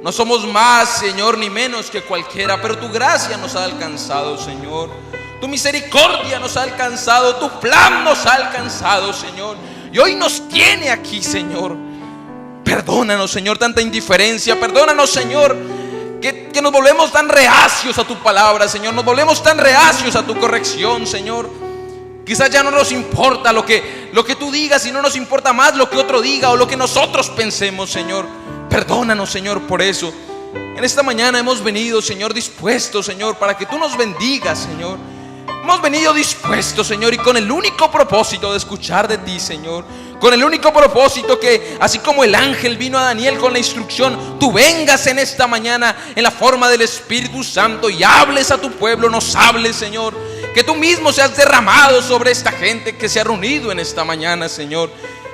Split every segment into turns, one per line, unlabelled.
No somos más, Señor, ni menos que cualquiera, pero tu gracia nos ha alcanzado, Señor. Tu misericordia nos ha alcanzado, tu plan nos ha alcanzado, Señor. Y hoy nos tiene aquí, Señor. Perdónanos, Señor, tanta indiferencia. Perdónanos, Señor, que nos volvemos tan reacios a tu palabra, Señor. Nos volvemos tan reacios a tu corrección, Señor. Quizás ya no nos importa lo que tú digas, y no nos importa más lo que otro diga o lo que nosotros pensemos, Señor. Perdónanos, Señor, por eso. En esta mañana hemos venido, Señor, dispuestos, Señor, para que tú nos bendigas, Señor. Hemos venido dispuestos, Señor, y con el único propósito de escuchar de ti, Señor. Con el único propósito que, así como el ángel vino a Daniel con la instrucción, tú vengas en esta mañana en la forma del Espíritu Santo y hables a tu pueblo, nos hables, Señor. Que tú mismo seas derramado sobre esta gente que se ha reunido en esta mañana, Señor.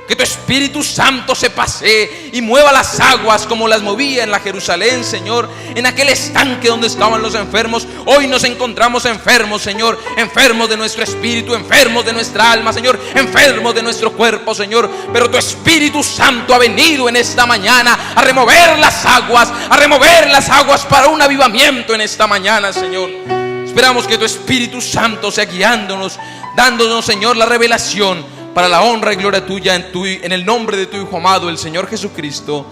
Que tu Espíritu Santo se pasee y mueva las aguas como las movía en la Jerusalén, Señor. En aquel estanque donde estaban los enfermos, hoy nos encontramos enfermos, Señor. Enfermos de nuestro espíritu, enfermos de nuestra alma, Señor. Enfermos de nuestro cuerpo, Señor. Pero tu Espíritu Santo ha venido en esta mañana a remover las aguas, para un avivamiento en esta mañana, Señor. Esperamos que tu Espíritu Santo sea guiándonos, dándonos, Señor, la revelación para la honra y gloria tuya, en el nombre de tu Hijo amado, el Señor Jesucristo.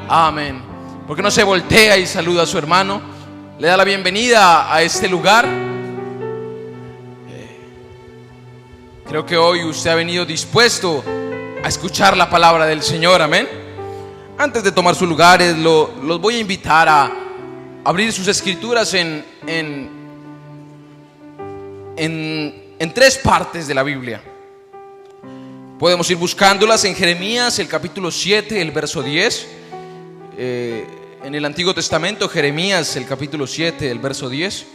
Amén. ¿Por qué no se voltea y saluda a su hermano? Le da la bienvenida a este lugar. Creo que hoy usted ha venido dispuesto a escuchar la palabra del Señor. Amén. Antes de tomar sus lugares, los voy a invitar a abrir sus escrituras en tres partes de la Biblia. Podemos ir buscándolas en Jeremías, el capítulo 7, el verso 10. En el Antiguo Testamento, Jeremías, el capítulo 7, el verso 10.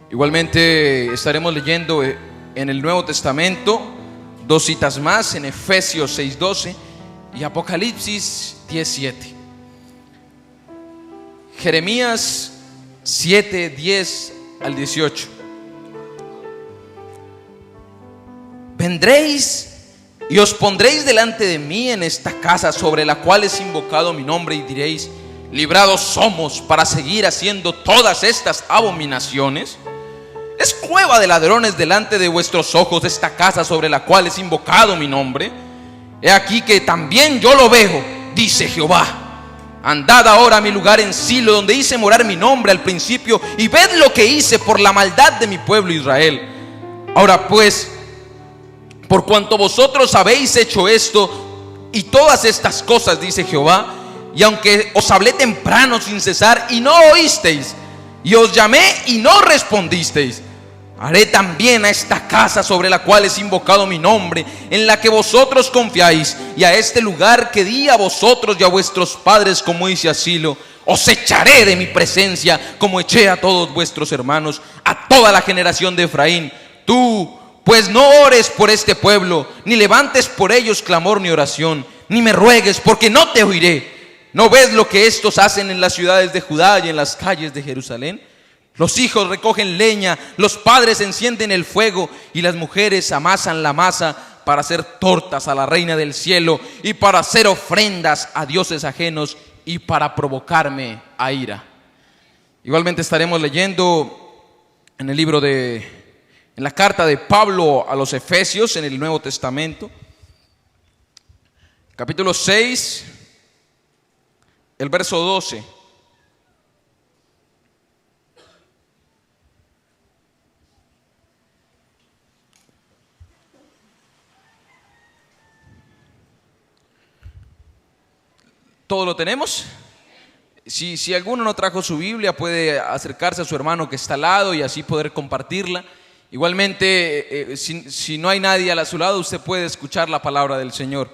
Igualmente estaremos leyendo en el Nuevo Testamento dos citas más, en Efesios 6:12 y Apocalipsis 10:7. Jeremías 7, 10 al 18. Vendréis y os pondréis delante de mí en esta casa sobre la cual es invocado mi nombre, y diréis: librados somos para seguir haciendo todas estas abominaciones. Es cueva de ladrones delante de vuestros ojos esta casa sobre la cual es invocado mi nombre. He aquí que también yo lo veo, dice Jehová. Andad ahora a mi lugar en Silo, donde hice morar mi nombre al principio, y ved lo que hice por la maldad de mi pueblo Israel. Ahora pues, por cuanto vosotros habéis hecho esto y todas estas cosas, dice Jehová, y aunque os hablé temprano sin cesar y no oísteis, y os llamé y no respondisteis, haré también a esta casa sobre la cual es invocado mi nombre, en la que vosotros confiáis, y a este lugar que di a vosotros y a vuestros padres como hice a Silo. Os echaré de mi presencia como eché a todos vuestros hermanos, a toda la generación de Efraín. Tú pues no ores por este pueblo, ni levantes por ellos clamor ni oración, ni me ruegues, porque no te oiré. ¿No ves lo que estos hacen en las ciudades de Judá y en las calles de Jerusalén? Los hijos recogen leña, los padres encienden el fuego, y las mujeres amasan la masa para hacer tortas a la reina del cielo, y para hacer ofrendas a dioses ajenos, y para provocarme a ira. Igualmente estaremos leyendo en el libro en la carta de Pablo a los Efesios, en el Nuevo Testamento, capítulo 6, el verso 12. ¿Todo lo tenemos? Si alguno no trajo su Biblia, puede acercarse a su hermano que está al lado y así poder compartirla. Igualmente, si no hay nadie a su lado, usted puede escuchar la palabra del Señor.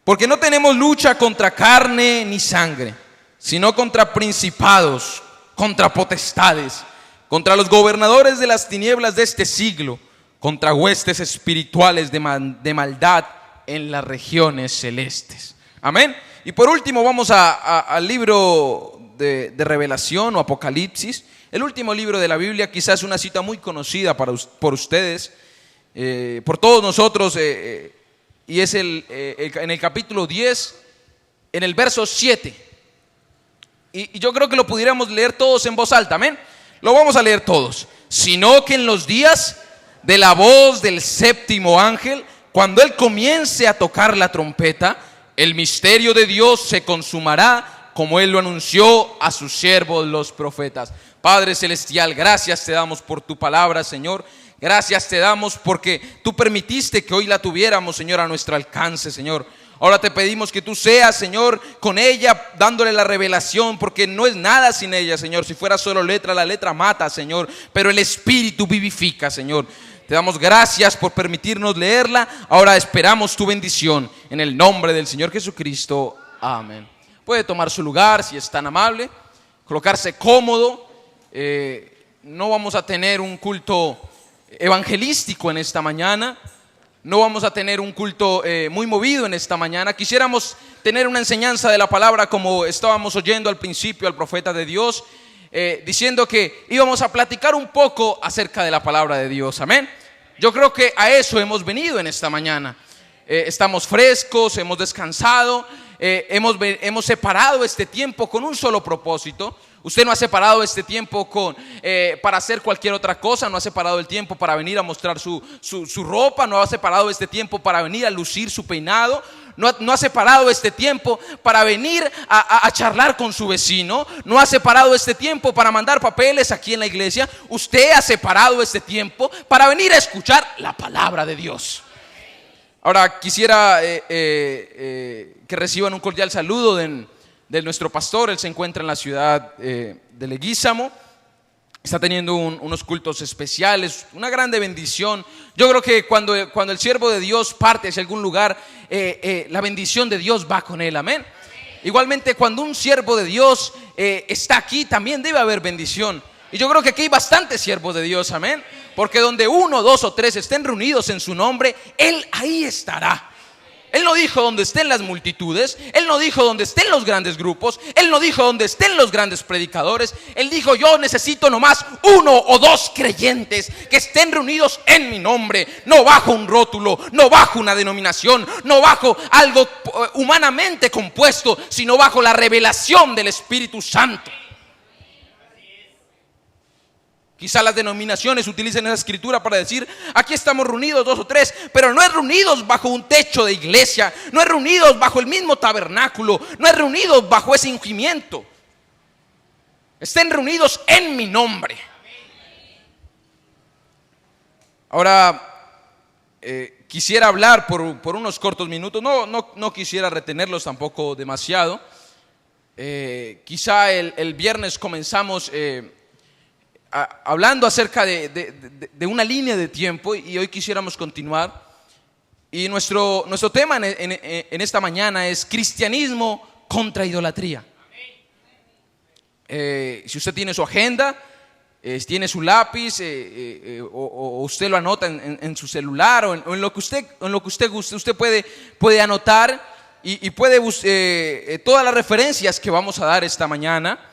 Porque no tenemos lucha contra carne ni sangre, sino contra principados, contra potestades, contra los gobernadores de las tinieblas de este siglo, contra huestes espirituales de maldad en las regiones celestes. Amén. Y por último vamos al libro de Revelación o Apocalipsis, el último libro de la Biblia. Quizás una cita muy conocida por ustedes, por todos nosotros, y es en el capítulo 10, en el verso 7. y yo creo que lo pudiéramos leer todos en voz alta, amén. Lo vamos a leer todos. Sino que en los días de la voz del séptimo ángel, cuando él comience a tocar la trompeta, el misterio de Dios se consumará, como él lo anunció a sus siervos los profetas. Padre celestial, gracias te damos por tu palabra, Señor. Gracias te damos porque tú permitiste que hoy la tuviéramos, Señor, a nuestro alcance, Señor. Ahora te pedimos que tú seas, Señor, con ella, dándole la revelación, porque no es nada sin ella, Señor. Si fuera solo letra, la letra mata, Señor, pero el Espíritu vivifica, Señor. Te damos gracias por permitirnos leerla. Ahora esperamos tu bendición en el nombre del Señor Jesucristo. Amén. Puede tomar su lugar si es tan amable, colocarse cómodo. No vamos a tener un culto evangelístico en esta mañana. No vamos a tener un culto muy movido en esta mañana. Quisiéramos tener una enseñanza de la palabra como estábamos oyendo al principio al profeta de Dios, diciendo que íbamos a platicar un poco acerca de la palabra de Dios. Amén. Yo creo que a eso hemos venido en esta mañana. Estamos frescos, hemos descansado, hemos separado este tiempo con un solo propósito. Usted no ha separado este tiempo para hacer cualquier otra cosa. No ha separado el tiempo para venir a mostrar su ropa. No ha separado este tiempo para venir a lucir su peinado. No ha separado este tiempo para venir a charlar con su vecino. No ha separado este tiempo para mandar papeles aquí en la iglesia. Usted ha separado este tiempo para venir a escuchar la palabra de Dios. Ahora quisiera que reciban un cordial saludo de nuestro pastor. Él se encuentra en la ciudad de Leguízamo. Está teniendo unos cultos especiales, una grande bendición. Yo creo que cuando el siervo de Dios parte hacia algún lugar, la bendición de Dios va con él, amén. Igualmente, cuando un siervo de Dios está aquí, también debe haber bendición. Y yo creo que aquí hay bastantes siervos de Dios, amén. Porque donde 1, 2 o 3 estén reunidos en su nombre, Él ahí estará. Él no dijo donde estén las multitudes. Él no dijo donde estén los grandes grupos. Él no dijo donde estén los grandes predicadores. Él dijo: yo necesito nomás 1 o 2 creyentes que estén reunidos en mi nombre. No bajo un rótulo, no bajo una denominación, no bajo algo humanamente compuesto, sino bajo la revelación del Espíritu Santo. Quizá las denominaciones utilicen esa escritura para decir: aquí estamos reunidos 2 o 3, pero no es reunidos bajo un techo de iglesia, no es reunidos bajo el mismo tabernáculo, no es reunidos bajo ese ungimiento. Estén reunidos en mi nombre. Ahora quisiera hablar por unos cortos minutos. No quisiera retenerlos tampoco demasiado. Quizá el viernes comenzamos hablando acerca de una línea de tiempo, y hoy quisiéramos continuar. Y nuestro tema en esta mañana es cristianismo contra idolatría. Si usted tiene su agenda, tiene su lápiz, o usted lo anota en su celular, o en lo que usted guste, usted puede anotar y puede todas las referencias que vamos a dar esta mañana.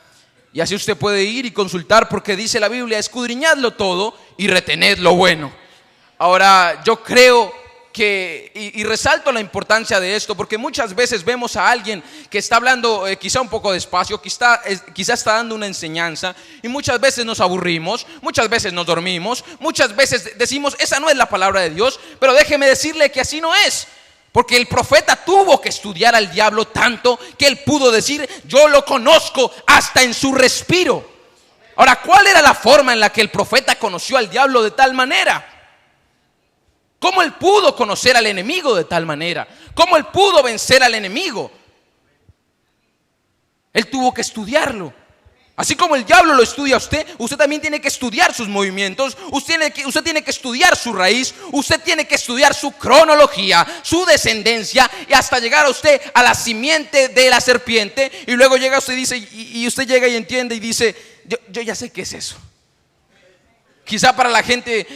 Y así usted puede ir y consultar, porque dice la Biblia: escudriñadlo todo y retened lo bueno. Ahora yo creo que, y resalto la importancia de esto, porque muchas veces vemos a alguien que está hablando quizá un poco despacio, quizá está dando una enseñanza, y muchas veces nos aburrimos, muchas veces nos dormimos, muchas veces decimos: esa no es la palabra de Dios. Pero déjeme decirle que así no es. Porque el profeta tuvo que estudiar al diablo tanto que él pudo decir: yo lo conozco hasta en su respiro. Ahora, ¿cuál era la forma en la que el profeta conoció al diablo de tal manera? ¿Cómo él pudo conocer al enemigo de tal manera? ¿Cómo él pudo vencer al enemigo? Él tuvo que estudiarlo. Así como el diablo lo estudia a usted, usted también tiene que estudiar sus movimientos. Usted tiene que estudiar su raíz. Usted tiene que estudiar su cronología, su descendencia, y hasta llegar a usted a la simiente de la serpiente. Y luego llega usted y dice, y usted llega y entiende y dice: yo ya sé qué es eso. Quizá para la gente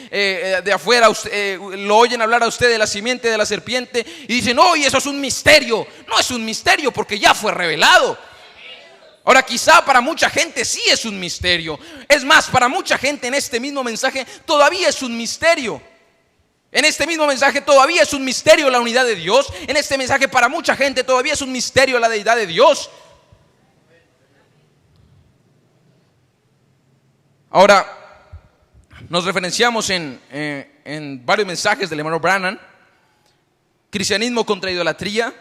de afuera lo oyen hablar a usted de la simiente de la serpiente y dicen: no, y eso es un misterio. No es un misterio, porque ya fue revelado. Ahora, quizá para mucha gente sí es un misterio. Es más, para mucha gente en este mismo mensaje todavía es un misterio. En este mismo mensaje todavía es un misterio la unidad de Dios. En este mensaje para mucha gente todavía es un misterio la deidad de Dios. Ahora, nos referenciamos en varios mensajes del hermano Branham. Cristianismo contra idolatría.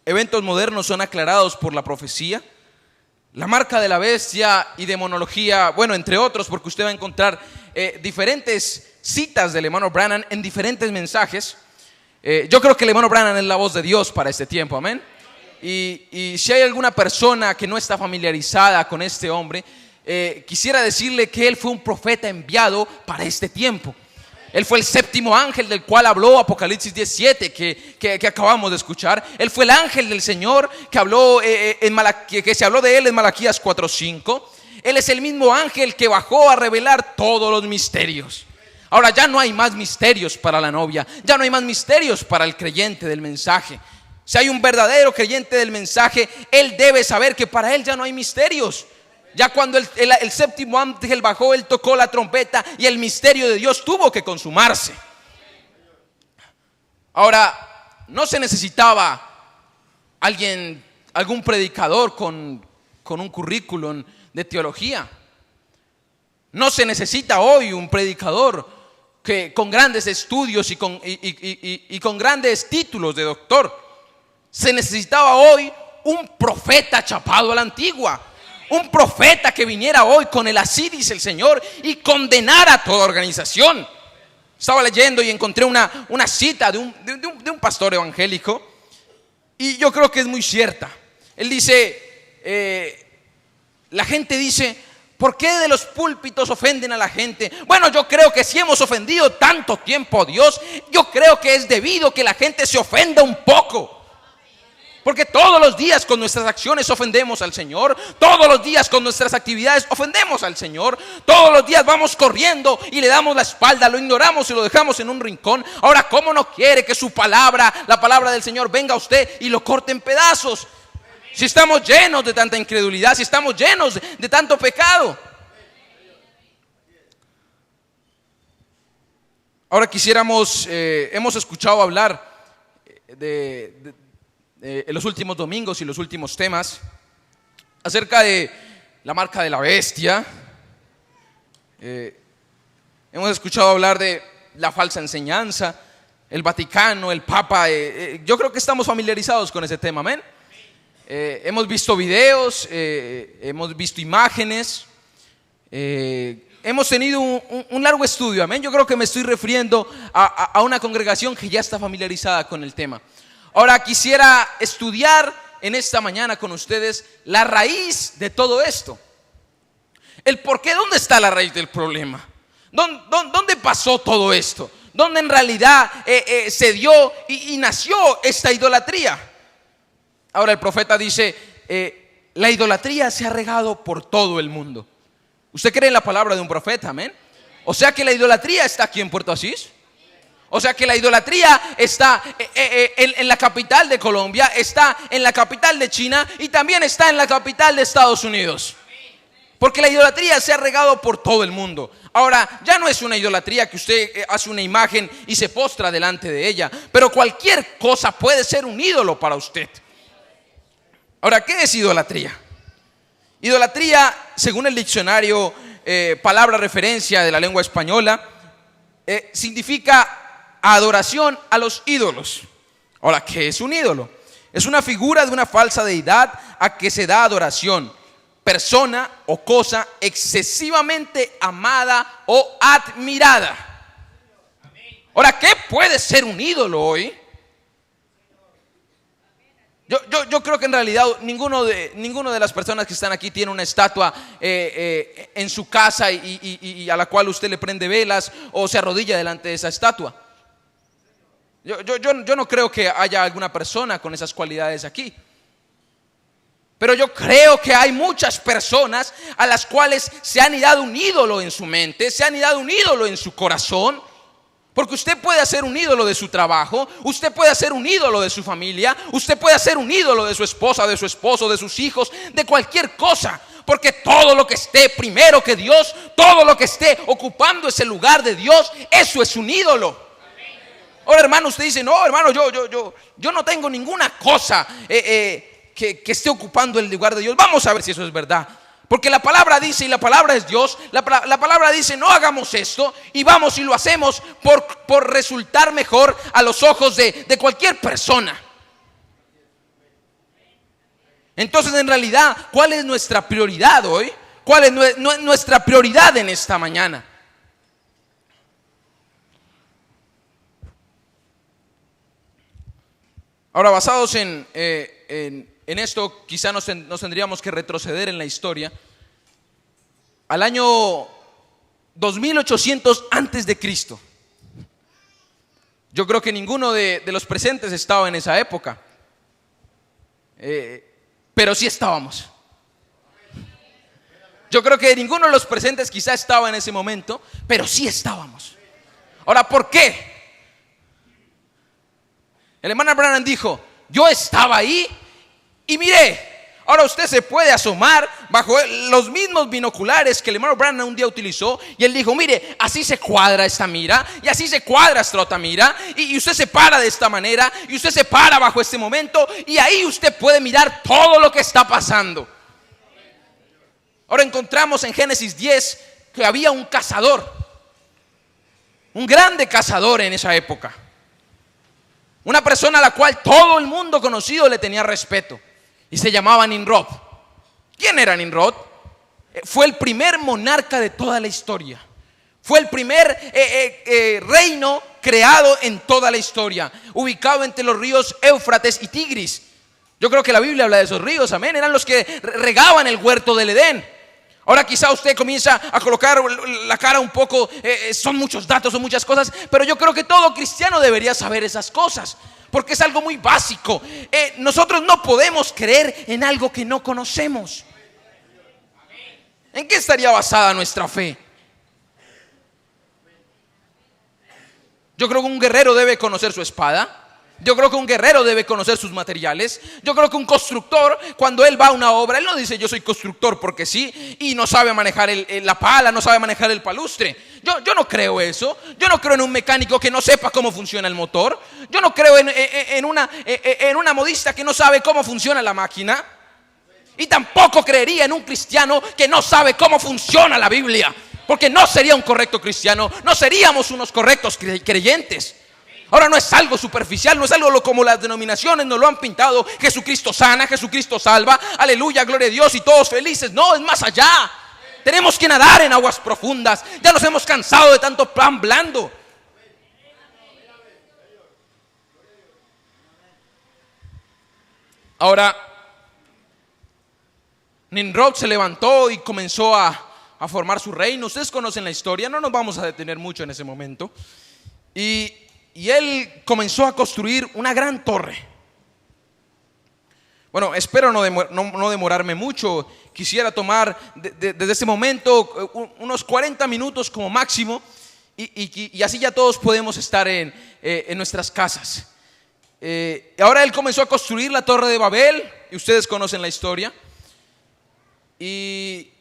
Eventos modernos son aclarados por la profecía. La marca de la bestia y demonología, bueno, entre otros, porque usted va a encontrar diferentes citas del hermano Branham en diferentes mensajes. Yo creo que el hermano Branham es la voz de Dios para este tiempo, amén. Y si hay alguna persona que no está familiarizada con este hombre, quisiera decirle que él fue un profeta enviado para este tiempo. Él fue el séptimo ángel del cual habló Apocalipsis 17 que acabamos de escuchar. Él fue el ángel del Señor que habló que se habló de él en Malaquías 4:5. Él es el mismo ángel que bajó a revelar todos los misterios. Ahora ya no hay más misterios para la novia, ya no hay más misterios para el creyente del mensaje. Si hay un verdadero creyente del mensaje, él debe saber que para él ya no hay misterios. Ya cuando el séptimo ángel bajó, él tocó la trompeta y el misterio de Dios tuvo que consumarse. Ahora, no se necesitaba algún predicador con un currículum de teología. No se necesita hoy un predicador que con grandes estudios y con grandes títulos de doctor. Se necesitaba hoy un profeta chapado a la antigua. Un profeta que viniera hoy con el así dice el Señor y condenara a toda organización. Estaba leyendo y encontré una cita de un pastor evangélico, y yo creo que es muy cierta. Él dice, la gente dice, ¿por qué de los púlpitos ofenden a la gente? Bueno, yo creo que si hemos ofendido tanto tiempo a Dios, yo creo que es debido que la gente se ofenda un poco. Porque todos los días con nuestras acciones ofendemos al Señor. Todos los días con nuestras actividades ofendemos al Señor. Todos los días vamos corriendo y le damos la espalda, lo ignoramos y lo dejamos en un rincón. Ahora, ¿cómo no quiere que su palabra, la palabra del Señor, venga a usted y lo corte en pedazos? Si estamos llenos de tanta incredulidad, si estamos llenos de tanto pecado. Ahora hemos escuchado hablar en los últimos domingos y los últimos temas acerca de la marca de la bestia. Hemos escuchado hablar de la falsa enseñanza, el Vaticano, el Papa. Yo creo que estamos familiarizados con ese tema, amén. Hemos visto videos, hemos visto imágenes, hemos tenido un largo estudio, amén. Yo creo que me estoy refiriendo a una congregación que ya está familiarizada con el tema. Ahora quisiera estudiar en esta mañana con ustedes la raíz de todo esto. El por qué, ¿dónde está la raíz del problema? ¿Dónde pasó todo esto? ¿Dónde en realidad se dio y nació esta idolatría? Ahora el profeta dice, la idolatría se ha regado por todo el mundo. ¿Usted cree en la palabra de un profeta, amén? O sea que la idolatría está aquí en Puerto Asís. O sea que la idolatría está en la capital de Colombia, está en la capital de China y también está en la capital de Estados Unidos. Porque la idolatría se ha regado por todo el mundo. Ahora, ya no es una idolatría que usted hace una imagen y se postra delante de ella, pero cualquier cosa puede ser un ídolo para usted. Ahora, ¿qué es idolatría? Idolatría, según el diccionario palabra referencia de la lengua española, significa adoración a los ídolos. Ahora, ¿qué es un ídolo? Es una figura de una falsa deidad a que se da adoración, persona o cosa excesivamente amada o admirada. Ahora, ¿qué puede ser un ídolo hoy? Yo creo que en realidad ninguno de las personas que están aquí tiene una estatua en su casa y a la cual usted le prende velas o se arrodilla delante de esa estatua. Yo no creo que haya alguna persona con esas cualidades aquí. Pero yo creo que hay muchas personas a las cuales se han dado un ídolo en su mente, se han dado un ídolo en su corazón. Porque usted puede hacer un ídolo de su trabajo, usted puede hacer un ídolo de su familia, usted puede hacer un ídolo de su esposa, de su esposo, de sus hijos, de cualquier cosa. Porque todo lo que esté primero que Dios, todo lo que esté ocupando ese lugar de Dios, eso es un ídolo. Ahora, hermano, usted dice, no, hermano, yo no tengo ninguna cosa que esté ocupando el lugar de Dios. Vamos a ver si eso es verdad. Porque la palabra dice, y la palabra es Dios, la palabra dice no hagamos esto, y vamos y lo hacemos por resultar mejor a los ojos de cualquier persona. Entonces, en realidad, ¿cuál es nuestra prioridad hoy? ¿Cuál es nuestra prioridad en esta mañana? Ahora, basados en esto, quizá nos tendríamos que retroceder en la historia al año 2800 antes de Cristo. Yo creo que ninguno de los presentes estaba en esa época, pero sí estábamos. Yo creo que ninguno de los presentes quizá estaba en ese momento, pero sí estábamos. Ahora, ¿por qué? El hermano Branham dijo, yo estaba ahí y miré. Ahora usted se puede asomar bajo los mismos binoculares que el hermano Branham un día utilizó, y él dijo, mire, así se cuadra esta mira y así se cuadra esta otra mira, y usted se para de esta manera y usted se para bajo este momento, y ahí usted puede mirar todo lo que está pasando. Ahora encontramos en Génesis 10 que había un cazador, un grande cazador en esa época. Una persona a la cual todo el mundo conocido le tenía respeto, y se llamaba Nimrod. ¿Quién era Nimrod? Fue el primer monarca de toda la historia. Fue el primer reino creado en toda la historia, ubicado entre los ríos Éufrates y Tigris. Yo creo que la Biblia habla de esos ríos, amén. Eran los que regaban el huerto del Edén. Ahora quizá usted comienza a colocar la cara un poco, son muchos datos, son muchas cosas, pero yo creo que todo cristiano debería saber esas cosas, porque es algo muy básico. Nosotros no podemos creer en algo que no conocemos. ¿En qué estaría basada nuestra fe? Yo creo que un guerrero debe conocer su espada. Yo creo que un guerrero debe conocer sus materiales. Yo creo que un constructor, cuando él va a una obra, él no dice yo soy constructor porque sí, y no sabe manejar la pala, no sabe manejar el palustre. Yo no creo eso. Yo no creo en un mecánico que no sepa cómo funciona el motor. Yo no creo en una modista que no sabe cómo funciona la máquina. Y tampoco creería en un cristiano que no sabe cómo funciona la Biblia, porque no sería un correcto cristiano, no seríamos unos correctos creyentes. Ahora, no es algo superficial, no es algo como las denominaciones nos lo han pintado. Jesucristo sana, Jesucristo salva, aleluya, gloria a Dios y todos felices. No, es más allá. Tenemos que nadar en aguas profundas. Ya nos hemos cansado de tanto plan blando. Ahora, Nimrod se levantó y comenzó a formar su reino. Ustedes conocen la historia, no nos vamos a detener mucho en ese momento. Y él comenzó a construir una gran torre. Bueno, espero no demorarme mucho. Quisiera tomar desde ese momento unos 40 minutos como máximo, y así ya todos podemos estar en nuestras casas. Ahora él comenzó a construir la torre de Babel, y ustedes conocen la historia. Y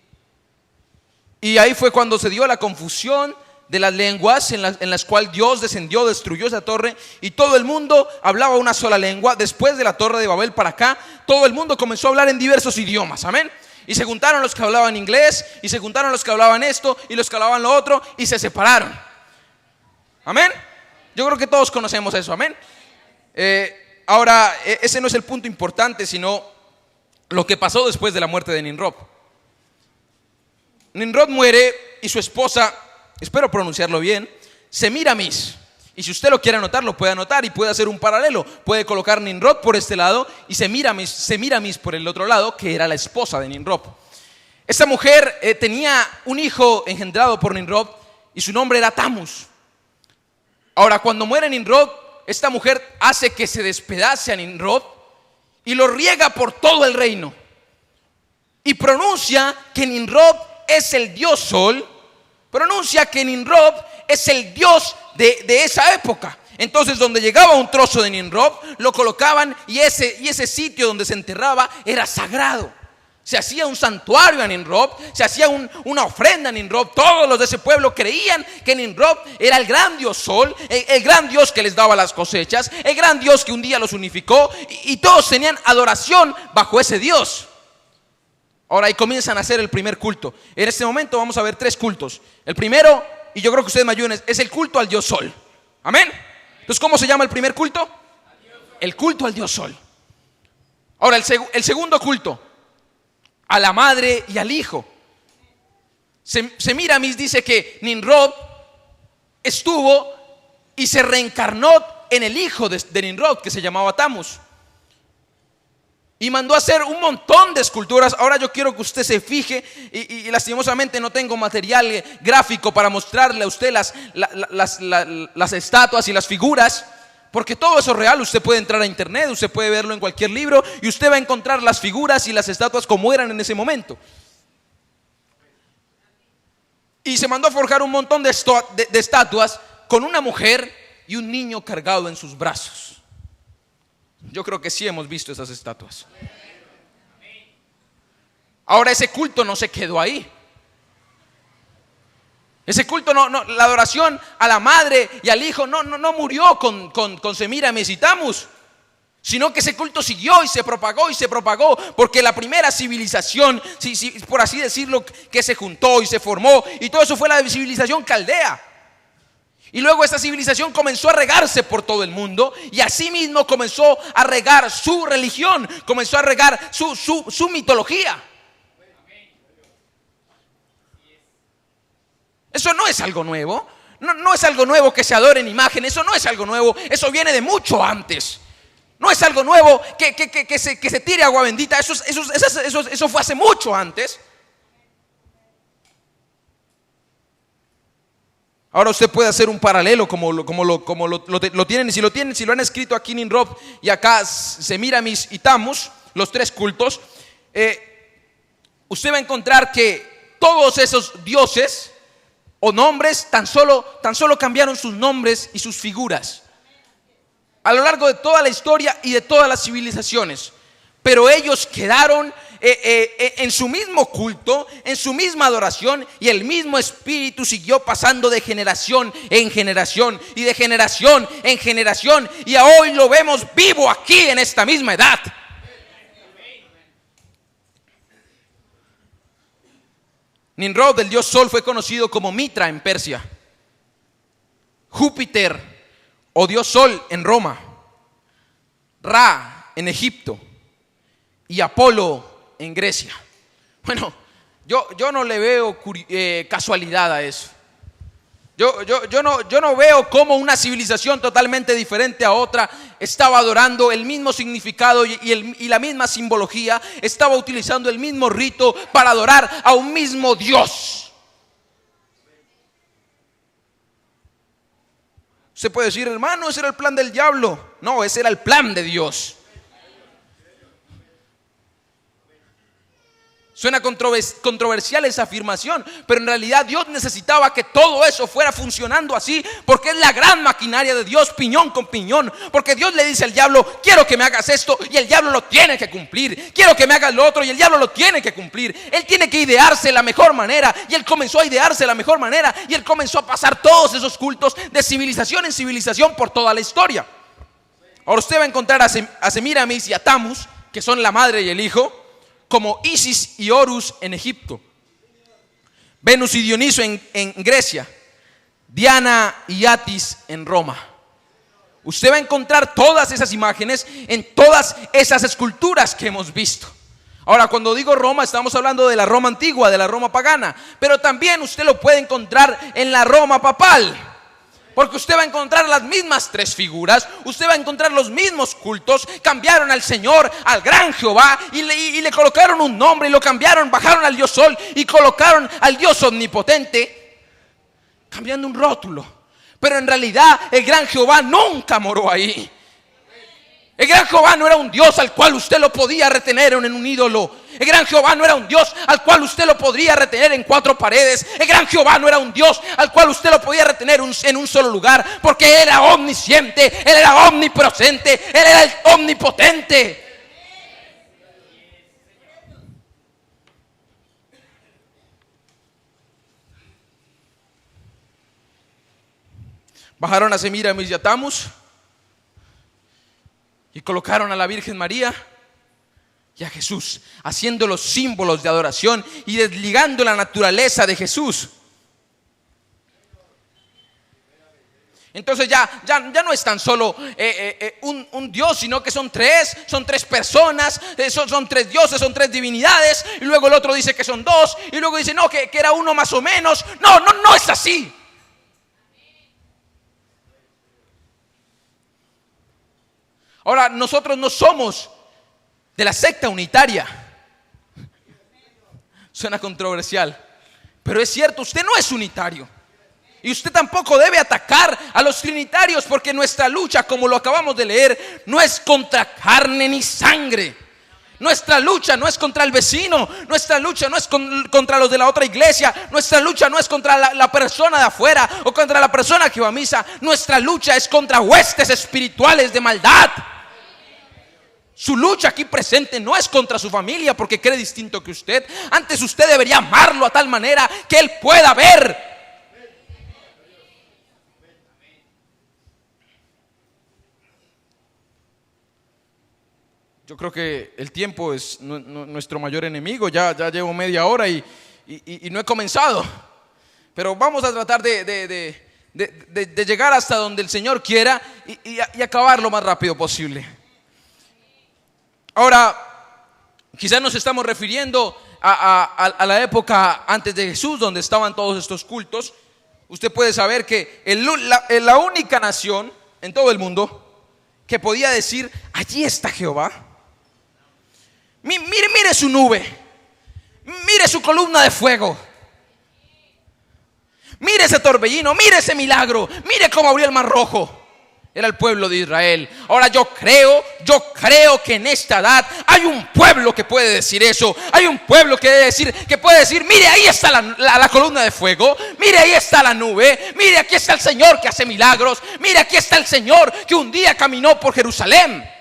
ahí fue cuando se dio la confusión de las lenguas en las cuales Dios descendió, destruyó esa torre, y todo el mundo hablaba una sola lengua. Después de la torre de Babel para acá, todo el mundo comenzó a hablar en diversos idiomas, amén. Y se juntaron los que hablaban inglés, y se juntaron los que hablaban esto y los que hablaban lo otro, y se separaron, amén. Yo creo que todos conocemos eso, amén. Ahora, ese no es el punto importante, sino lo que pasó después de la muerte de Nimrod. Nimrod muere y su esposa, espero pronunciarlo bien, Semiramis. Y si usted lo quiere anotar, lo puede anotar y puede hacer un paralelo. Puede colocar Nimrod por este lado y Semiramis por el otro lado, que era la esposa de Nimrod. Esta mujer tenía un hijo engendrado por Nimrod y su nombre era Tamus. Ahora, cuando muere Nimrod, esta mujer hace que se despedace a Nimrod y lo riega por todo el reino. Y pronuncia que Nimrod es el dios Sol. Pronuncia que Nimrod es el dios de esa época. Entonces, donde llegaba un trozo de Nimrod, lo colocaban, y ese sitio donde se enterraba era sagrado. Se hacía un santuario a Nimrod, se hacía una ofrenda a Nimrod. Todos los de ese pueblo creían que Nimrod era el gran dios Sol, el gran dios que les daba las cosechas, el gran dios que un día los unificó, y todos tenían adoración bajo ese dios. Ahora ahí comienzan a hacer el primer culto. En este momento vamos a ver 3 cultos. El primero, y yo creo que ustedes me ayuden, es el culto al Dios Sol. Amén. Entonces, ¿cómo se llama el primer culto? El culto al Dios Sol. Ahora el segundo culto, a la madre y al hijo. Semiramis dice que Nimrod estuvo y se reencarnó en el hijo de Nimrod, que se llamaba Tammuz, y mandó a hacer un montón de esculturas. Ahora yo quiero que usted se fije, y lastimosamente no tengo material gráfico para mostrarle a usted las estatuas y las figuras, porque todo eso es real. Usted puede entrar a internet, usted puede verlo en cualquier libro, y usted va a encontrar las figuras y las estatuas como eran en ese momento. Y se mandó a forjar un montón de estatuas con una mujer y un niño cargado en sus brazos. Yo creo que sí hemos visto esas estatuas. Ahora ese culto no se quedó ahí. Ese culto la adoración a la madre y al hijo no murió con Semiramis y Tammuz, sino que ese culto siguió y se propagó, porque la primera civilización, por así decirlo, que se juntó y se formó, y todo eso fue la civilización caldea. Y luego esta civilización comenzó a regarse por todo el mundo, y así mismo comenzó a regar su religión, comenzó a regar su mitología. Eso no es algo nuevo, no es algo nuevo que se adoren imágenes, eso no es algo nuevo, eso viene de mucho antes. No es algo nuevo que se tire agua bendita, eso fue hace mucho antes. Ahora usted puede hacer un paralelo como lo tienen, y si lo han escrito aquí Nimrod y acá Semiramis y Tammuz, los 3 cultos, usted va a encontrar que todos esos dioses o nombres tan solo cambiaron sus nombres y sus figuras a lo largo de toda la historia y de todas las civilizaciones, pero ellos quedaron en su mismo culto, en su misma adoración, y el mismo espíritu siguió pasando de generación en generación y de generación en generación, y a hoy lo vemos vivo aquí en esta misma edad. Nimrod, el dios Sol, fue conocido como Mitra en Persia, Júpiter o dios Sol en Roma, Ra en Egipto y Apolo en Grecia. Bueno, yo no le veo casualidad a eso. Yo no veo cómo una civilización totalmente diferente a otra estaba adorando el mismo significado y la misma simbología, estaba utilizando el mismo rito para adorar a un mismo Dios. Usted puede decir, hermano, ese era el plan del diablo. No, ese era el plan de Dios. Suena controversial esa afirmación, pero en realidad Dios necesitaba que todo eso fuera funcionando así, porque es la gran maquinaria de Dios, piñón con piñón. Porque Dios le dice al diablo, quiero que me hagas esto, y el diablo lo tiene que cumplir. Quiero que me hagas lo otro, y el diablo lo tiene que cumplir. Él tiene que idearse la mejor manera, y él comenzó a idearse la mejor manera, y él comenzó a pasar todos esos cultos de civilización en civilización por toda la historia. Ahora usted va a encontrar a Semiramis y a Tammuz, que son la madre y el hijo, como Isis y Horus en Egipto, Venus y Dioniso en Grecia, Diana y Atis en Roma. Usted va a encontrar todas esas imágenes en todas esas esculturas que hemos visto. Ahora, cuando digo Roma, estamos hablando de la Roma antigua, de la Roma pagana, pero también usted lo puede encontrar en la Roma papal. Porque usted va a encontrar las mismas 3 figuras, usted va a encontrar los mismos cultos. Cambiaron al Señor, al gran Jehová, y le colocaron un nombre, y lo cambiaron, bajaron al Dios Sol y colocaron al Dios omnipotente, cambiando un rótulo. Pero en realidad el gran Jehová nunca moró ahí. El gran Jehová no era un Dios al cual usted lo podía retener en un ídolo. El gran Jehová no era un Dios al cual usted lo podría retener en 4 paredes. El gran Jehová no era un Dios al cual usted lo podía retener en un solo lugar, porque Él era omnisciente, Él era omnipresente, Él era el omnipotente. Bajaron a Semiramis y a Tammuz y colocaron a la Virgen María, y a Jesús, haciendo los símbolos de adoración y desligando la naturaleza de Jesús. Entonces ya no es tan solo un Dios, sino que son tres personas, son tres dioses, son tres divinidades, y luego el otro dice que son dos, y luego dice no, que era uno más o menos. No es así. Ahora, nosotros no somos de la secta unitaria. Suena controversial, pero es cierto, usted no es unitario. Y usted tampoco debe atacar a los trinitarios, porque nuestra lucha, como lo acabamos de leer, no es contra carne ni sangre. Nuestra lucha no es contra el vecino. Nuestra lucha no es contra los de la otra iglesia. Nuestra lucha no es contra la persona de afuera o contra la persona que va a misa. Nuestra lucha es contra huestes espirituales de maldad. Su lucha aquí presente no es contra su familia porque cree distinto que usted. Antes usted debería amarlo a tal manera que él pueda ver. Yo creo que el tiempo es nuestro mayor enemigo. Ya llevo media hora y no he comenzado. Pero vamos a tratar de llegar hasta donde el Señor quiera y acabar lo más rápido posible. Ahora, quizás nos estamos refiriendo a la época antes de Jesús, donde estaban todos estos cultos. Usted puede saber que la única nación en todo el mundo que podía decir: allí está Jehová. Mire su nube, mire su columna de fuego, mire ese torbellino, mire ese milagro, mire cómo abrió el mar rojo. Era el pueblo de Israel. Ahora yo creo que en esta edad hay un pueblo que puede decir eso. Hay un pueblo que puede decir: mire, ahí está la columna de fuego, mire, ahí está la nube, mire, aquí está el Señor que hace milagros, mire, aquí está el Señor que un día caminó por Jerusalén.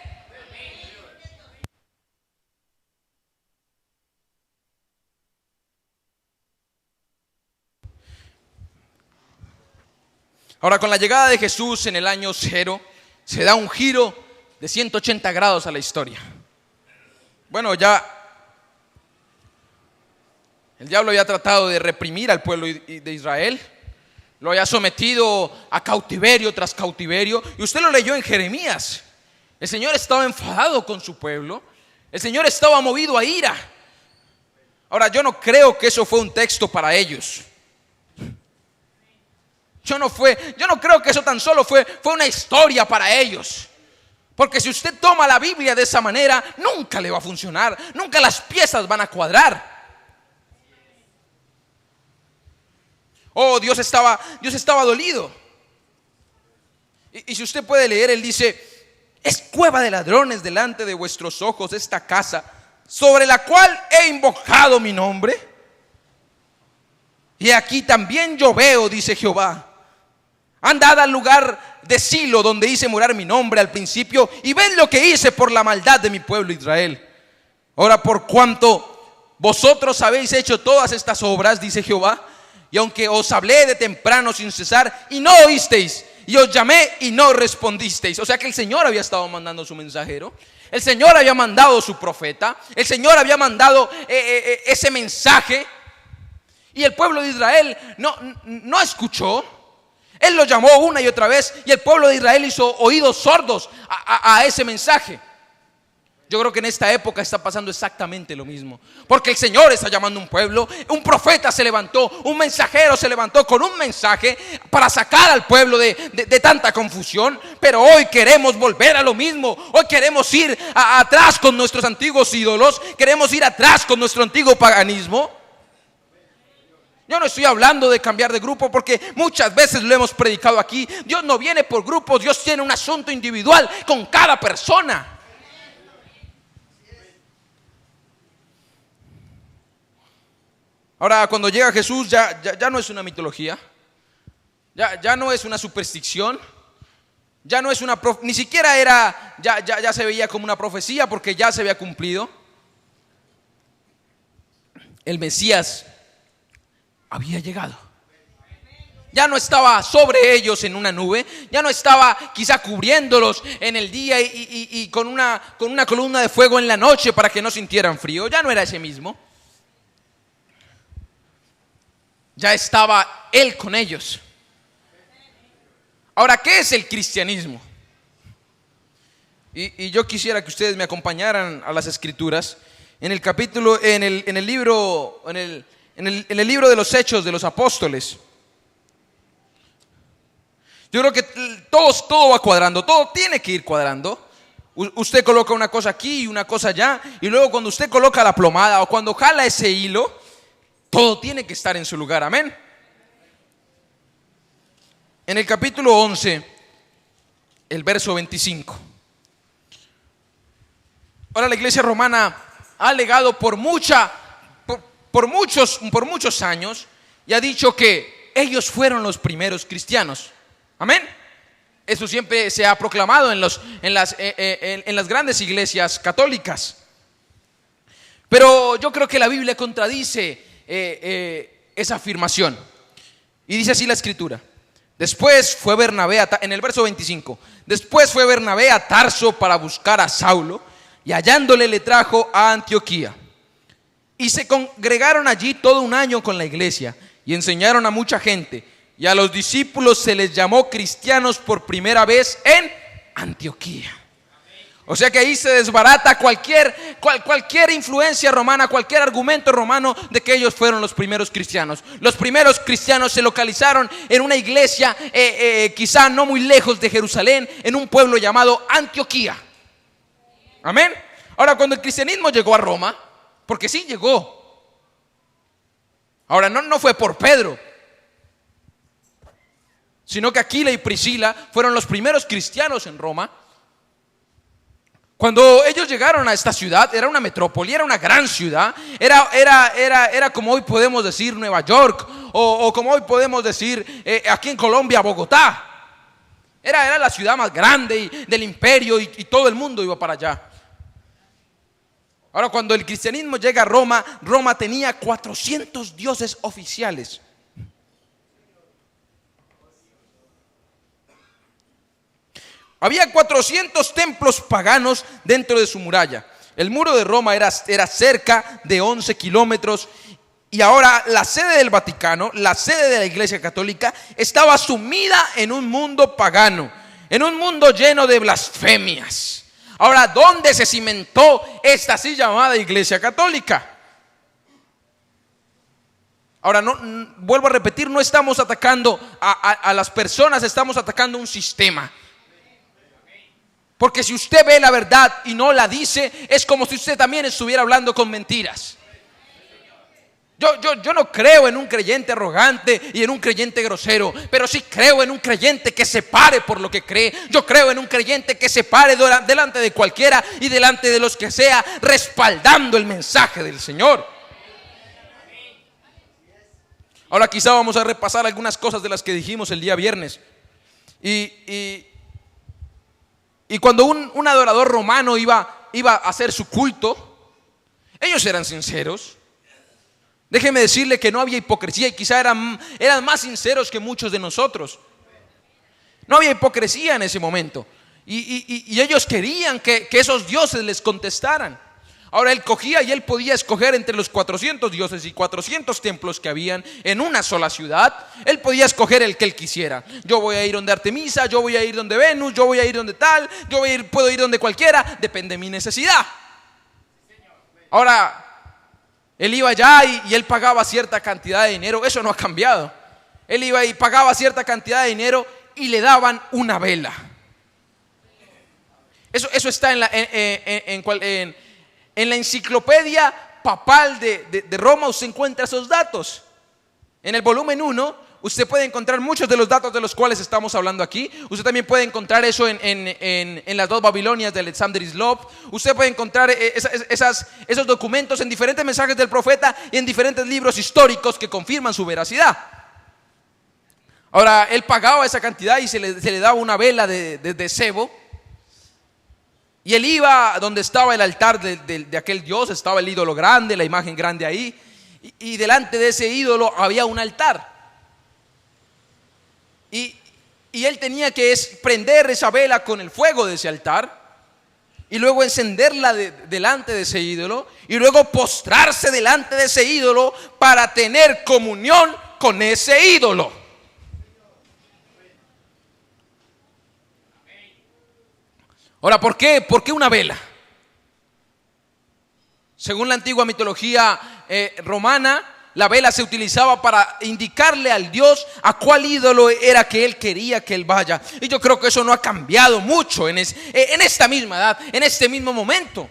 Ahora, con la llegada de Jesús en el año 0, se da un giro de 180 grados a la historia. Bueno, ya el diablo había tratado de reprimir al pueblo de Israel, lo había sometido a cautiverio tras cautiverio, y usted lo leyó en Jeremías. El Señor estaba enfadado con su pueblo, el Señor estaba movido a ira. Ahora, yo no creo que eso fue un texto para ellos. Yo no creo que eso tan solo fue una historia para ellos. Porque si usted toma la Biblia de esa manera, nunca le va a funcionar. Nunca las piezas van a cuadrar. Oh, Dios estaba dolido. Y si usted puede leer, él dice: es cueva de ladrones delante de vuestros ojos esta casa, sobre la cual he invocado mi nombre. Y aquí también yo veo, dice Jehová. Andad al lugar de Silo, donde hice morar mi nombre al principio, y ved lo que hice por la maldad de mi pueblo Israel. Ahora, por cuanto vosotros habéis hecho todas estas obras, dice Jehová, y aunque os hablé de temprano sin cesar, y no oísteis, y os llamé y no respondisteis. O sea que el Señor había estado mandando su mensajero, el Señor había mandado su profeta, el Señor había mandado ese mensaje, y el pueblo de Israel no escuchó. Él lo llamó una y otra vez, y el pueblo de Israel hizo oídos sordos a ese mensaje. Yo creo que en esta época está pasando exactamente lo mismo, porque el Señor está llamando a un pueblo. Un profeta se levantó, un mensajero se levantó con un mensaje para sacar al pueblo de tanta confusión. Pero hoy queremos volver a lo mismo. Hoy queremos ir atrás con nuestros antiguos ídolos, queremos ir atrás con nuestro antiguo paganismo. Yo no estoy hablando de cambiar de grupo, porque muchas veces lo hemos predicado aquí. Dios no viene por grupos, Dios tiene un asunto individual con cada persona. Ahora, cuando llega Jesús, ya no es una mitología, ya no es una superstición, ya no es ni siquiera era, ya se veía como una profecía, porque ya se había cumplido. El Mesías había llegado. ya no estaba sobre ellos en una nube, ya no estaba quizá cubriéndolos en el día y con una columna de fuego en la noche para que no sintieran frío. Ya no era ese mismo. Ya estaba Él con ellos. Ahora, ¿qué es el cristianismo? Y yo quisiera que ustedes me acompañaran a las Escrituras en el capítulo, en el libro de los Hechos de los Apóstoles. Yo creo que todo va cuadrando, todo tiene que ir cuadrando. Usted coloca una cosa aquí y una cosa allá, y luego cuando usted coloca la plomada o cuando jala ese hilo, todo tiene que estar en su lugar, amén. En el capítulo 11, el verso 25. Ahora la iglesia romana ha alegado por muchos años y ha dicho que ellos fueron los primeros cristianos. Amén. Eso siempre se ha proclamado en las grandes iglesias católicas. Pero yo creo que la Biblia contradice esa afirmación. Y dice así la Escritura. Después fue Bernabé, en el verso 25, después fue Bernabé a Tarso para buscar a Saulo, y hallándole le trajo a Antioquía. Y se congregaron allí todo un año con la iglesia, y enseñaron a mucha gente. Y a los discípulos se les llamó cristianos por primera vez en Antioquía. O sea que ahí se desbarata cualquier influencia romana, cualquier argumento romano de que ellos fueron los primeros cristianos. Los primeros cristianos se localizaron en una iglesia quizá no muy lejos de Jerusalén, en un pueblo llamado Antioquía. Amén. Ahora, cuando el cristianismo llegó a Roma, porque sí llegó. Ahora, no fue por Pedro, sino que Aquila y Priscila fueron los primeros cristianos en Roma. Cuando ellos llegaron a esta ciudad, era una metrópoli, era una gran ciudad, era como hoy podemos decir Nueva York, o como hoy podemos decir aquí en Colombia, Bogotá. Era la ciudad más grande del imperio y todo el mundo iba para allá. Ahora, cuando el cristianismo llega a Roma, Roma tenía 400 dioses oficiales. Había 400 templos paganos dentro de su muralla. El muro de Roma era cerca de 11 kilómetros. Y ahora la sede del Vaticano, la sede de la Iglesia Católica, estaba sumida en un mundo pagano, en un mundo lleno de blasfemias. Ahora, ¿dónde se cimentó esta así llamada Iglesia Católica? Ahora, vuelvo a repetir, no estamos atacando a las personas, estamos atacando un sistema. Porque si usted ve la verdad y no la dice, es como si usted también estuviera hablando con mentiras. Yo no creo en un creyente arrogante y en un creyente grosero, pero sí creo en un creyente que se pare por lo que cree. Yo creo en un creyente que se pare delante de cualquiera y delante de los que sea, respaldando el mensaje del Señor. Ahora quizá vamos a repasar algunas cosas de las que dijimos el día viernes. Y cuando un adorador romano iba a hacer su culto, ellos eran sinceros. Déjeme decirle que no había hipocresía y quizá eran más sinceros que muchos de nosotros. No había hipocresía en ese momento. Y ellos querían que esos dioses les contestaran. Ahora él cogía y él podía escoger entre los 400 dioses y 400 templos que habían en una sola ciudad. Él podía escoger el que él quisiera. Yo voy a ir donde Artemisa, yo voy a ir donde Venus, yo voy a ir donde tal, puedo ir donde cualquiera, depende de mi necesidad. Ahora, él iba allá y él pagaba cierta cantidad de dinero. Eso no ha cambiado. Él iba y pagaba cierta cantidad de dinero y le daban una vela. Eso está en la enciclopedia papal de Roma. Usted encuentra esos datos. En el volumen 1 usted puede encontrar muchos de los datos de los cuales estamos hablando aquí. Usted también puede encontrar eso en las dos Babilonias de Alexander Islov. Usted puede encontrar esos documentos en diferentes mensajes del profeta y en diferentes libros históricos que confirman su veracidad. Ahora, él pagaba esa cantidad y se le daba una vela de sebo. Y él iba donde estaba el altar de aquel dios, estaba el ídolo grande, la imagen grande ahí. Y delante de ese ídolo había un altar. y, y él tenía que prender esa vela con el fuego de ese altar y luego encenderla delante de ese ídolo y luego postrarse delante de ese ídolo para tener comunión con ese ídolo. Ahora, ¿por qué? ¿Por qué una vela? Según la antigua mitología romana, la vela se utilizaba para indicarle al Dios a cuál ídolo era que él quería que él vaya. Y yo creo que eso no ha cambiado mucho en esta misma edad, en este mismo momento.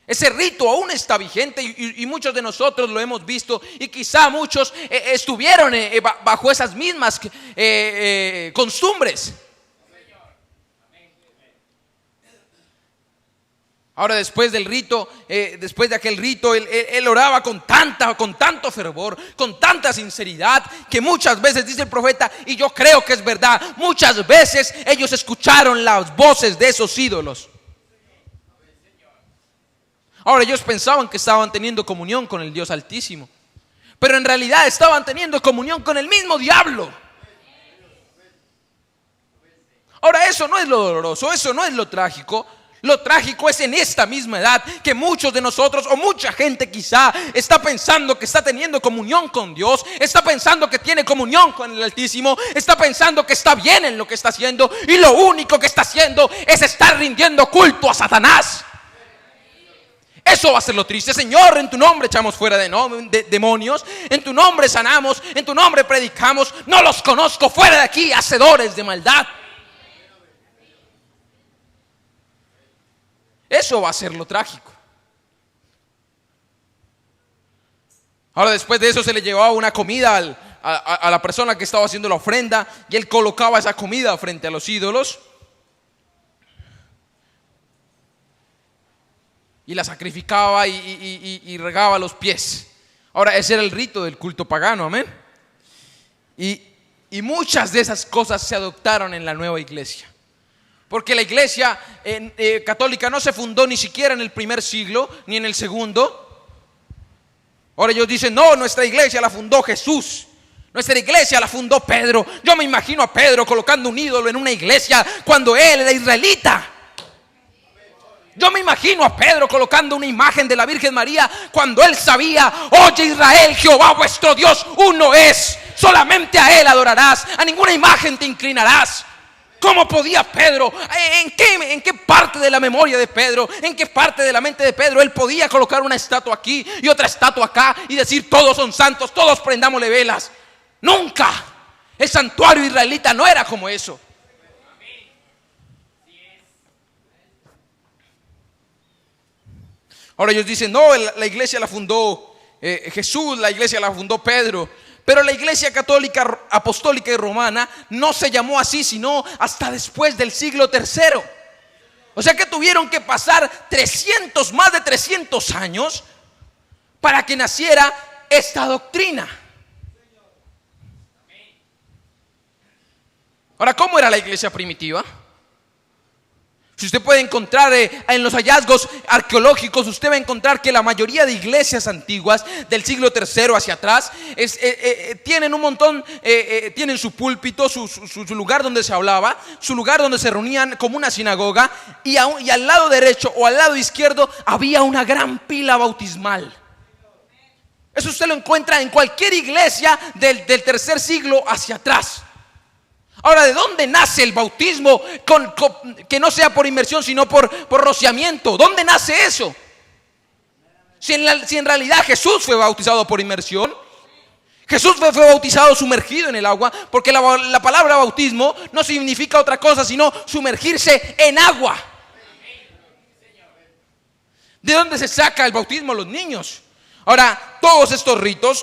Ese rito aún está vigente y muchos de nosotros lo hemos visto y quizá muchos estuvieron bajo esas mismas costumbres. Ahora, después del rito, después de aquel rito, él oraba con tanto fervor, con tanta sinceridad, que muchas veces, dice el profeta, y yo creo que es verdad, muchas veces ellos escucharon las voces de esos ídolos. Ahora, ellos pensaban que estaban teniendo comunión con el Dios Altísimo, pero en realidad estaban teniendo comunión con el mismo diablo. Ahora, eso no es lo doloroso, eso no es lo trágico. Lo trágico es en esta misma edad que muchos de nosotros o mucha gente quizá está pensando que está teniendo comunión con Dios, está pensando que tiene comunión con el Altísimo, está pensando que está bien en lo que está haciendo y lo único que está haciendo es estar rindiendo culto a Satanás. Eso va a ser lo triste. Señor, en tu nombre echamos fuera de demonios, en tu nombre sanamos, en tu nombre predicamos, no los conozco, fuera de aquí, hacedores de maldad. Eso va a ser lo trágico. Ahora, después de eso se le llevaba una comida a la persona que estaba haciendo la ofrenda y él colocaba esa comida frente a los ídolos y la sacrificaba y regaba los pies. Ahora, ese era el rito del culto pagano, amén. Y muchas de esas cosas se adoptaron en la nueva iglesia. Porque la iglesia católica no se fundó ni siquiera en el primer siglo, ni en el segundo. Ahora ellos dicen, no, nuestra iglesia la fundó Jesús. Nuestra iglesia la fundó Pedro. Yo me imagino a Pedro colocando un ídolo en una iglesia cuando él era israelita. Yo me imagino a Pedro colocando una imagen de la Virgen María cuando él sabía, oye Israel, Jehová vuestro Dios uno es. Solamente a él adorarás, a ninguna imagen te inclinarás. ¿Cómo podía Pedro? ¿En qué parte de la memoria de Pedro? ¿En qué parte de la mente de Pedro él podía colocar una estatua aquí y otra estatua acá y decir todos son santos, todos prendámosle velas? Nunca. El santuario israelita no era como eso. Ahora ellos dicen, no, la iglesia la fundó Jesús, la iglesia la fundó Pedro. Pero la iglesia católica, apostólica y romana no se llamó así sino hasta después del siglo III. O sea que tuvieron que pasar más de 300 años para que naciera esta doctrina. Ahora, ¿cómo era la iglesia primitiva? Si usted puede encontrar en los hallazgos arqueológicos, usted va a encontrar que la mayoría de iglesias antiguas del siglo III hacia atrás tienen un montón, tienen su púlpito, su lugar donde se hablaba, su lugar donde se reunían como una sinagoga, y al lado derecho o al lado izquierdo había una gran pila bautismal. Eso usted lo encuentra en cualquier iglesia del tercer siglo hacia atrás. Ahora, ¿de dónde nace el bautismo que no sea por inmersión sino por rociamiento? ¿Dónde nace eso? Si en realidad Jesús fue bautizado por inmersión, Jesús fue bautizado sumergido en el agua, porque la palabra bautismo no significa otra cosa sino sumergirse en agua. ¿De dónde se saca el bautismo a los niños? Ahora, todos estos ritos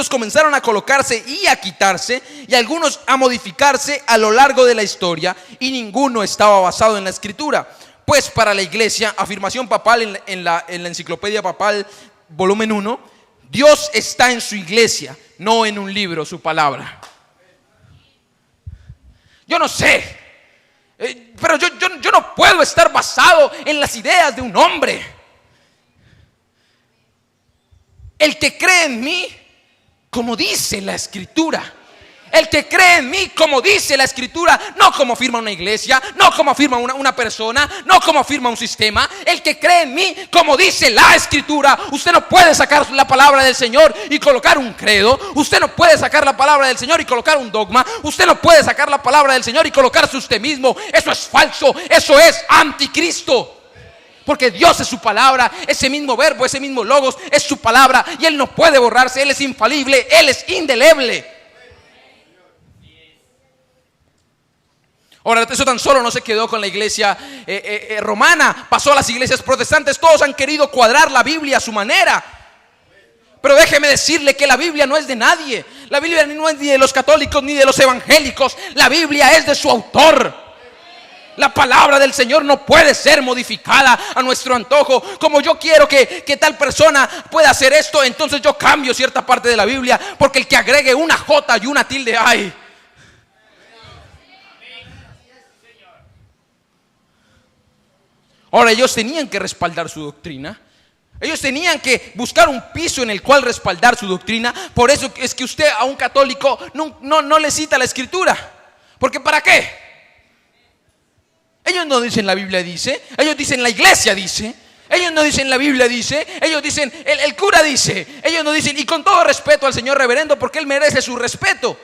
comenzaron a colocarse y a quitarse, y algunos a modificarse a lo largo de la historia, y ninguno estaba basado en la Escritura. Pues para la iglesia, afirmación papal en la enciclopedia papal, volumen 1, Dios está en su iglesia, no en un libro, su palabra. Yo no sé, pero yo no puedo estar basado en las ideas de un hombre. El que cree en mí, como dice la Escritura, El que cree en mí, como dice la Escritura, no como afirma una iglesia, no como afirma una persona, no como afirma un sistema. El que cree en mí, como dice la Escritura. Usted no puede sacar la palabra del Señor y colocar un credo. Usted no puede sacar la palabra del Señor y colocar un dogma. Usted no puede sacar la palabra del Señor y colocarse usted mismo. Eso es falso, eso es anticristo. Porque Dios es su palabra, ese mismo verbo, ese mismo logos es su palabra. Y Él no puede borrarse, Él es infalible, Él es indeleble. Ahora, eso tan solo no se quedó con la iglesia romana, pasó a las iglesias protestantes. Todos han querido cuadrar la Biblia a su manera. Pero déjeme decirle que la Biblia no es de nadie. La Biblia no es ni de los católicos ni de los evangélicos. La Biblia es de su autor. La palabra del Señor no puede ser modificada a nuestro antojo. Como yo quiero que tal persona pueda hacer esto, entonces yo cambio cierta parte de la Biblia, porque el que agregue una J y una tilde, ¡ay! Ahora, ellos tenían que respaldar su doctrina. Ellos tenían que buscar un piso en el cual respaldar su doctrina. Por eso es que usted a un católico no le cita la Escritura. Porque ¿para qué? Ellos no dicen la Biblia dice, ellos dicen la iglesia dice. Ellos no dicen la Biblia dice, ellos dicen el cura dice. Ellos no dicen, y con todo respeto al señor reverendo, porque él merece su respeto.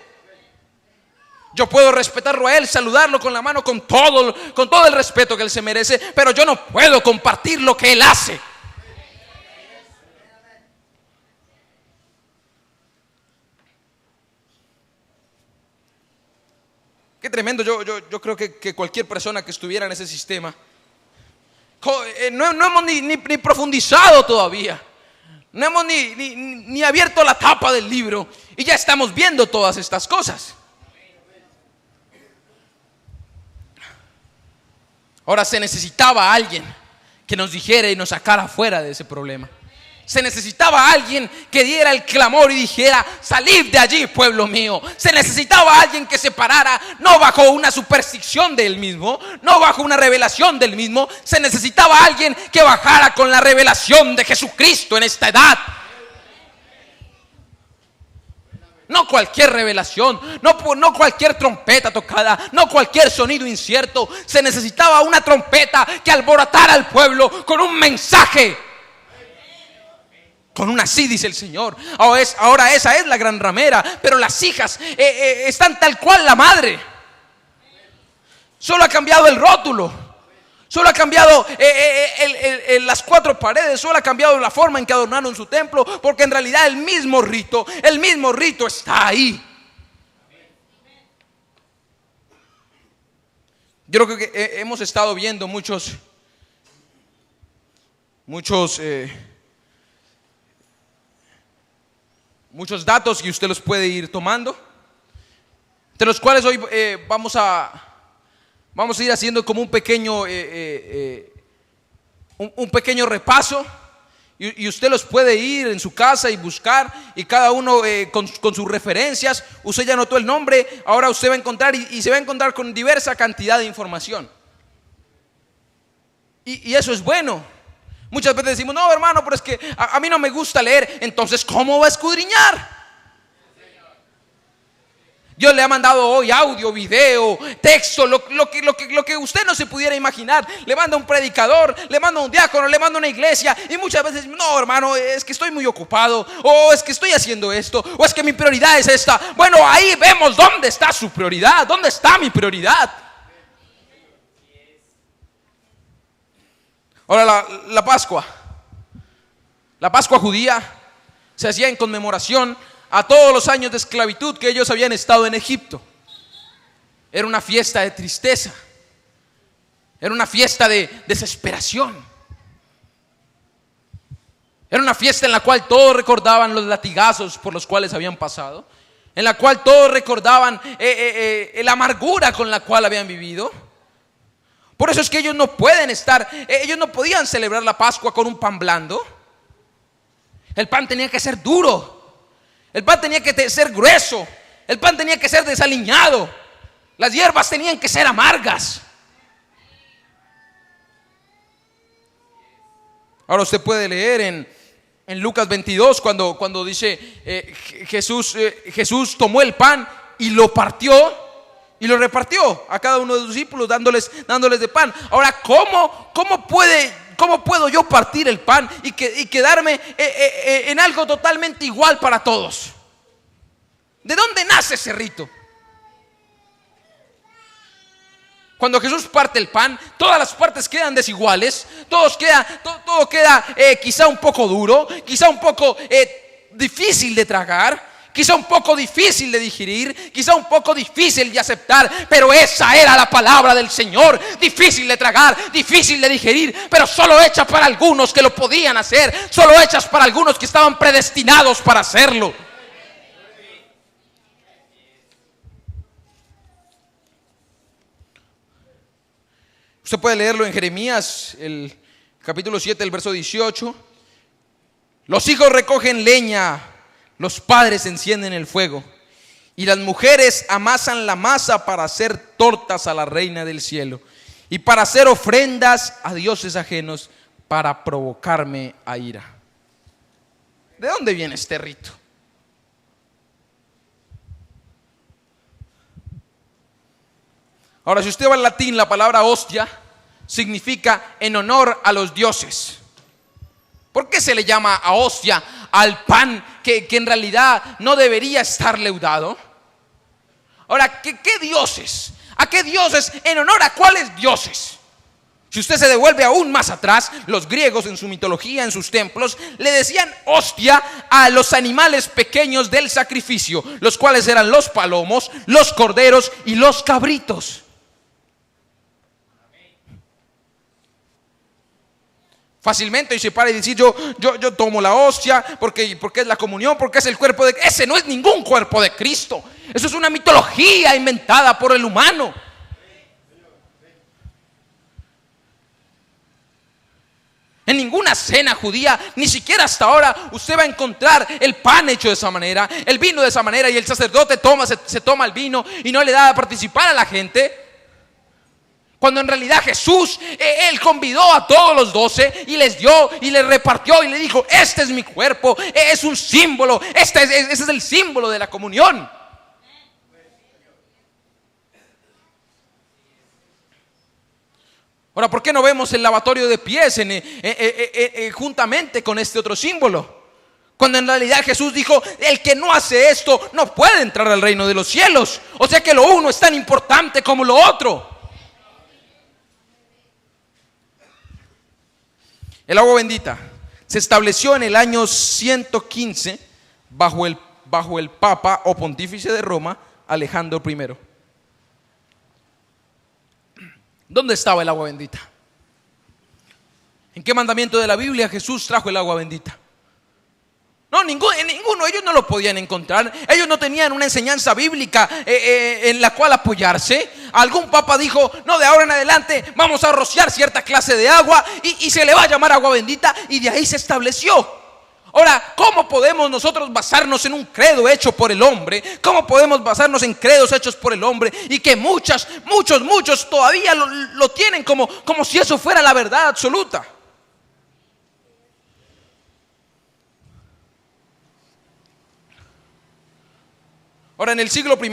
Yo puedo respetarlo a él, saludarlo con la mano, con todo el respeto que él se merece, pero yo no puedo compartir lo que él hace. Qué tremendo. Yo creo que cualquier persona que estuviera en ese sistema, no hemos ni profundizado todavía, no hemos ni abierto la tapa del libro y ya estamos viendo todas estas cosas. Ahora, se necesitaba alguien que nos dijera y nos sacara fuera de ese problema. Se necesitaba alguien que diera el clamor y dijera: salid de allí, pueblo mío. Se necesitaba alguien que se parara, no bajo una superstición del mismo, no bajo una revelación del mismo. Se necesitaba alguien que bajara con la revelación de Jesucristo en esta edad. No cualquier revelación, no cualquier trompeta tocada, no cualquier sonido incierto. Se necesitaba una trompeta que alborotara al pueblo con un mensaje. Con una sí, dice el Señor. Ahora esa es la gran ramera, pero las hijas están tal cual la madre. Solo ha cambiado el rótulo. Solo ha cambiado las cuatro paredes. Solo ha cambiado la forma en que adornaron su templo. Porque en realidad el mismo rito está ahí. Yo creo que hemos estado viendo muchos datos y usted los puede ir tomando, de los cuales hoy vamos a ir haciendo como un pequeño repaso, y usted los puede ir en su casa y buscar, y cada uno con sus referencias. Usted ya anotó el nombre, ahora usted va a encontrar y se va a encontrar con diversa cantidad de información, y eso es bueno. Muchas veces decimos: no, hermano, pero es que a mí no me gusta leer. Entonces, ¿cómo va a escudriñar? Dios le ha mandado hoy audio, video, texto, lo que usted no se pudiera imaginar. Le manda un predicador, le manda un diácono, le manda una iglesia. Y muchas veces: no, hermano, es que estoy muy ocupado, o es que estoy haciendo esto, o es que mi prioridad es esta. Bueno, ahí vemos dónde está su prioridad, dónde está mi prioridad. Ahora, la Pascua judía se hacía en conmemoración a todos los años de esclavitud que ellos habían estado en Egipto. Era una fiesta de tristeza, era una fiesta de desesperación, era una fiesta en la cual todos recordaban los latigazos por los cuales habían pasado, en la cual todos recordaban la amargura con la cual habían vivido. Por eso es que ellos no podían celebrar la Pascua con un pan blando. El pan tenía que ser duro, el pan tenía que ser grueso, el pan tenía que ser desaliñado, las hierbas tenían que ser amargas. Ahora usted puede leer en Lucas 22 cuando dice Jesús tomó el pan y lo partió y lo repartió a cada uno de sus discípulos, dándoles de pan. Ahora, ¿cómo puedo yo partir el pan y quedarme en algo totalmente igual para todos? ¿De dónde nace ese rito? Cuando Jesús parte el pan, todas las partes quedan desiguales, todo queda quizá un poco duro, quizá un poco difícil de tragar, quizá un poco difícil de digerir, quizá un poco difícil de aceptar, pero esa era la palabra del Señor. Difícil de tragar, difícil de digerir, pero solo hecha para algunos que lo podían hacer, solo hechas para algunos que estaban predestinados para hacerlo. Usted puede leerlo en Jeremías, el capítulo 7, el verso 18. Los hijos recogen leña, los padres encienden el fuego, y las mujeres amasan la masa para hacer tortas a la reina del cielo y para hacer ofrendas a dioses ajenos, para provocarme a ira. ¿De dónde viene este rito? Ahora, si usted va al latín, la palabra hostia significa en honor a los dioses. ¿Por qué se le llama a hostia al pan que en realidad no debería estar leudado? Ahora, ¿qué dioses? ¿A qué dioses? ¿En honor a cuáles dioses? Si usted se devuelve aún más atrás, los griegos en su mitología, en sus templos, le decían hostia a los animales pequeños del sacrificio, los cuales eran los palomos, los corderos y los cabritos. Fácilmente y se para y dice yo tomo la hostia porque es la comunión, porque es el cuerpo de... Ese no es ningún cuerpo de Cristo. Eso es una mitología inventada por el humano. En ninguna cena judía, ni siquiera hasta ahora, usted va a encontrar el pan hecho de esa manera, el vino de esa manera, y el sacerdote se toma el vino y no le da a participar a la gente. Cuando en realidad Jesús, Él convidó a todos los 12 y les dio y les repartió y le dijo: este es mi cuerpo, es un símbolo, ese es el símbolo de la comunión. Ahora, ¿por qué no vemos el lavatorio de pies juntamente con este otro símbolo? Cuando en realidad Jesús dijo: el que no hace esto no puede entrar al reino de los cielos. O sea que lo uno es tan importante como lo otro. El agua bendita se estableció en el año 115 bajo el Papa o Pontífice de Roma, Alejandro I. ¿Dónde estaba el agua bendita? ¿En qué mandamiento de la Biblia Jesús trajo el agua bendita? No, en ninguno, ellos no lo podían encontrar. Ellos no tenían una enseñanza bíblica en la cual apoyarse. Algún papa dijo: no, de ahora en adelante vamos a rociar cierta clase de agua y se le va a llamar agua bendita, y de ahí se estableció. Ahora, ¿cómo podemos nosotros basarnos en un credo hecho por el hombre? ¿Cómo podemos basarnos en credos hechos por el hombre y que muchos todavía lo tienen como si eso fuera la verdad absoluta? Ahora, en el siglo I,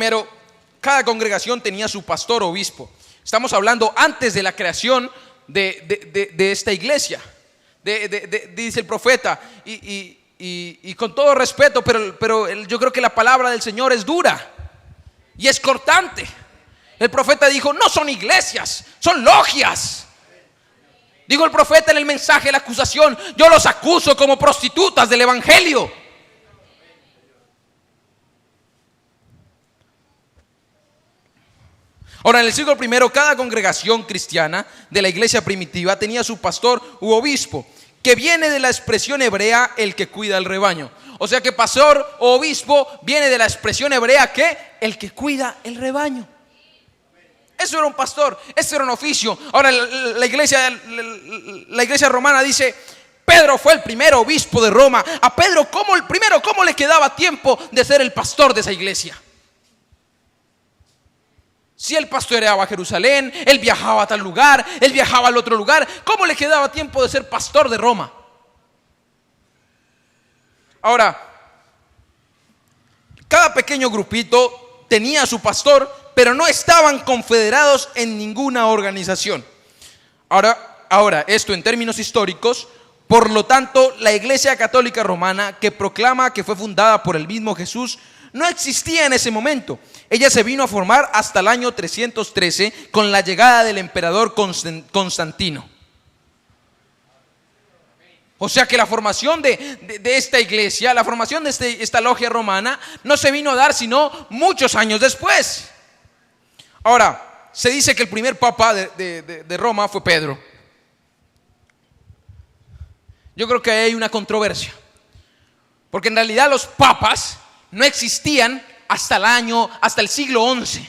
cada congregación tenía su pastor o obispo. Estamos hablando antes de la creación de esta iglesia. Dice el profeta, y con todo respeto, pero yo creo que la palabra del Señor es dura y es cortante. El profeta dijo: no son iglesias, son logias. Dijo el profeta en el mensaje de la acusación: yo los acuso como prostitutas del evangelio. Ahora, en el siglo I, cada congregación cristiana de la iglesia primitiva tenía su pastor u obispo, que viene de la expresión hebrea el que cuida el rebaño. O sea que pastor o obispo viene de la expresión hebrea que el que cuida el rebaño. Eso era un pastor, eso era un oficio. Ahora la iglesia romana dice: Pedro fue el primer obispo de Roma. A Pedro, ¿cómo le quedaba tiempo de ser el pastor de esa iglesia? Si él pastoreaba a Jerusalén, él viajaba a tal lugar, él viajaba al otro lugar, ¿cómo le quedaba tiempo de ser pastor de Roma? Ahora, cada pequeño grupito tenía a su pastor, pero no estaban confederados en ninguna organización. Ahora, esto en términos históricos, por lo tanto, la Iglesia Católica Romana, que proclama que fue fundada por el mismo Jesús, no existía en ese momento. Ella se vino a formar hasta el año 313 con la llegada del emperador Constantino. O sea que la formación de esta iglesia, la formación de esta logia romana, no se vino a dar sino muchos años después. Ahora, se dice que el primer papa de Roma fue Pedro. Yo creo que hay una controversia, porque en realidad los papas no existían hasta el siglo XI.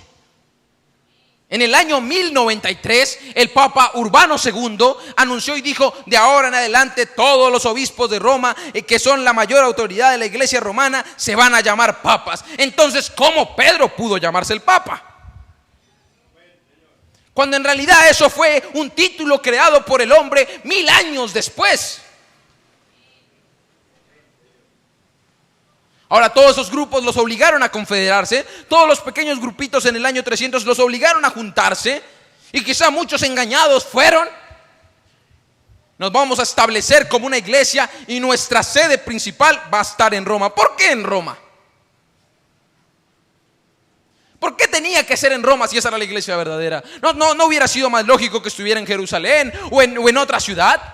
En el año 1093, el Papa Urbano II anunció y dijo: de ahora en adelante todos los obispos de Roma, que son la mayor autoridad de la iglesia romana, se van a llamar papas. Entonces, ¿cómo Pedro pudo llamarse el Papa? Cuando en realidad eso fue un título creado por el hombre 1000 años después. Ahora, todos esos grupos los obligaron a confederarse, todos los pequeños grupitos en el año 300 los obligaron a juntarse, y quizá muchos engañados fueron. Nos vamos a establecer como una iglesia y nuestra sede principal va a estar en Roma. ¿Por qué en Roma? ¿Por qué tenía que ser en Roma si esa era la iglesia verdadera? ¿No hubiera sido más lógico que estuviera en Jerusalén o en otra ciudad?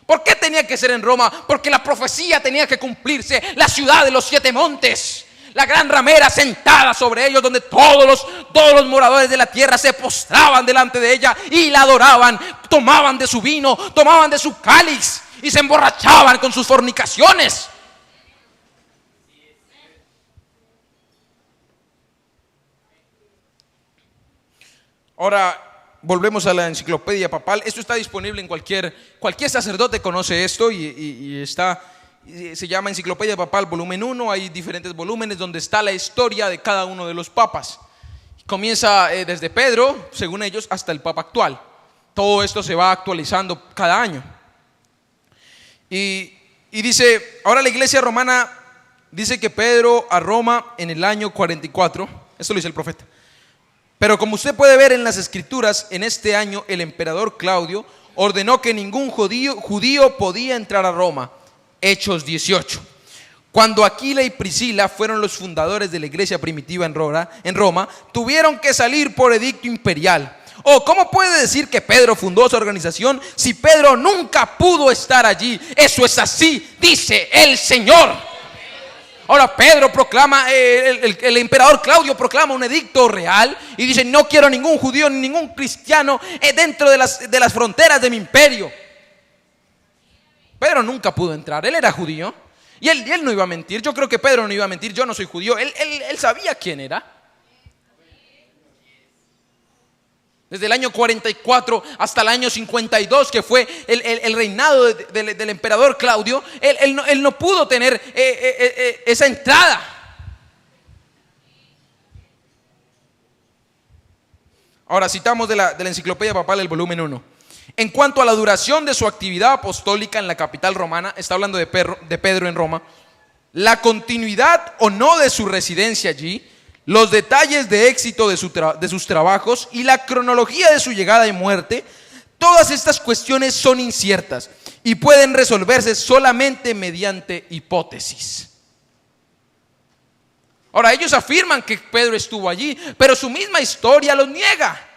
¿Por qué tenía que ser en Roma? Porque la profecía tenía que cumplirse. La ciudad de los 7 montes, la gran ramera sentada sobre ellos, donde todos los moradores de la tierra se postraban delante de ella y la adoraban. Tomaban de su vino, tomaban de su cáliz y se emborrachaban con sus fornicaciones. Ahora, volvemos a la enciclopedia papal. Esto está disponible en cualquier sacerdote conoce esto y se llama Enciclopedia Papal volumen 1. Hay diferentes volúmenes donde está la historia de cada uno de los papas. Comienza desde Pedro, según ellos, hasta el papa actual. Todo esto se va actualizando cada año. Y dice, ahora la iglesia romana dice que Pedro a Roma en el año 44, esto lo dice el profeta. Pero como usted puede ver en las escrituras, en este año el emperador Claudio ordenó que ningún judío podía entrar a Roma. Hechos 18. Cuando Aquila y Priscila fueron los fundadores de la iglesia primitiva en Roma, tuvieron que salir por edicto imperial. ¿Cómo puede decir que Pedro fundó su organización si Pedro nunca pudo estar allí? Eso es así, dice el Señor. Ahora Pedro proclama, el emperador Claudio proclama un edicto real y dice: no quiero ningún judío ni ningún cristiano dentro de las fronteras de mi imperio. Pedro nunca pudo entrar, él era judío y él no iba a mentir. Yo creo que Pedro no iba a mentir: yo no soy judío. Él sabía quién era. Desde el año 44 hasta el año 52, que fue el reinado del emperador Claudio, él no pudo tener esa entrada. Ahora citamos de la Enciclopedia Papal el volumen 1. En cuanto a la duración de su actividad apostólica en la capital romana, está hablando de Pedro en Roma, la continuidad o no de su residencia allí, los detalles de éxito de sus trabajos y la cronología de su llegada y muerte, todas estas cuestiones son inciertas y pueden resolverse solamente mediante hipótesis. Ahora, ellos afirman que Pedro estuvo allí, pero su misma historia los niega.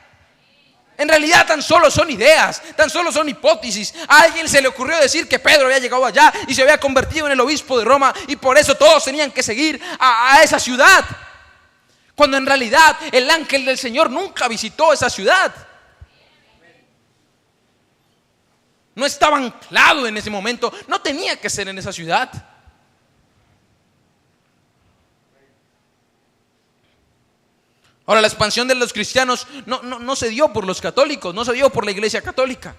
En realidad tan solo son ideas, tan solo son hipótesis. A alguien se le ocurrió decir que Pedro había llegado allá y se había convertido en el obispo de Roma y por eso todos tenían que seguir a esa ciudad, cuando en realidad el ángel del Señor nunca visitó esa ciudad. No estaba anclado en ese momento, no tenía que ser en esa ciudad. Ahora, la expansión de los cristianos no se dio por los católicos, no se dio por la iglesia católica.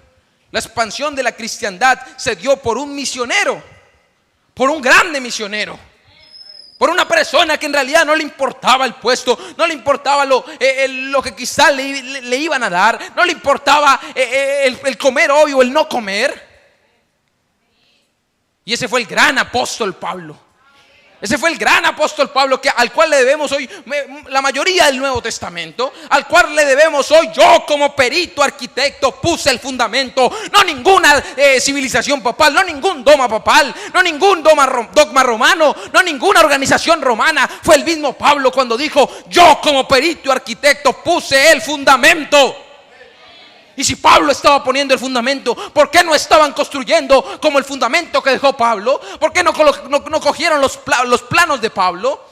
La expansión de la cristiandad se dio por un misionero, por un grande misionero, por una persona que en realidad no le importaba el puesto, no le importaba lo que quizás le iban a dar, no le importaba el comer hoy o el no comer. Y ese fue el gran apóstol Pablo. Ese fue el gran apóstol Pablo, al cual le debemos hoy la mayoría del Nuevo Testamento, al cual le debemos hoy. Yo como perito arquitecto puse el fundamento, no ninguna civilización papal, no ningún dogma papal, no ningún dogma romano, no ninguna organización romana. Fue el mismo Pablo cuando dijo: yo como perito arquitecto puse el fundamento. Y si Pablo estaba poniendo el fundamento, ¿por qué no estaban construyendo como el fundamento que dejó Pablo? ¿Por qué no cogieron los planos de Pablo?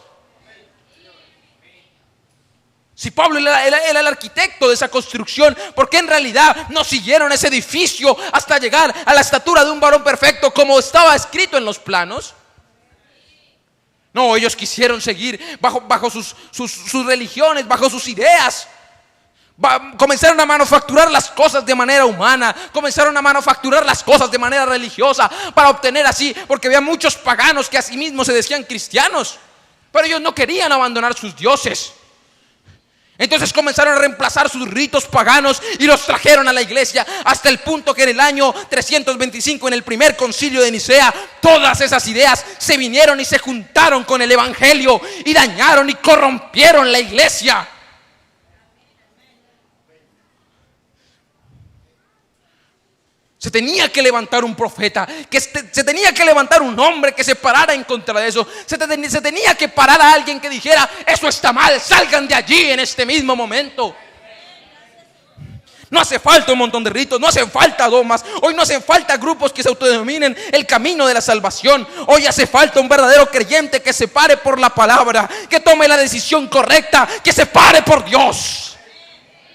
Si Pablo era el arquitecto de esa construcción, ¿por qué en realidad no siguieron ese edificio hasta llegar a la estatura de un varón perfecto como estaba escrito en los planos? No, ellos quisieron seguir bajo sus religiones, bajo sus ideas. Comenzaron a manufacturar las cosas de manera humana, comenzaron a manufacturar las cosas de manera religiosa para obtener así, porque había muchos paganos que a sí mismos se decían cristianos, pero ellos no querían abandonar sus dioses. Entonces comenzaron a reemplazar sus ritos paganos y los trajeron a la iglesia, hasta el punto que en el año 325, en el primer concilio de Nicea, todas esas ideas se vinieron y se juntaron con el evangelio y dañaron y corrompieron la iglesia. Se tenía que levantar un profeta, se tenía que levantar un hombre que se parara en contra de eso. Se tenía que parar a alguien que dijera: eso está mal, salgan de allí en este mismo momento. No hace falta un montón de ritos, no hacen falta dogmas. Hoy no hacen falta grupos que se autodenominen el camino de la salvación. Hoy hace falta un verdadero creyente que se pare por la palabra, que tome la decisión correcta, que se pare por Dios.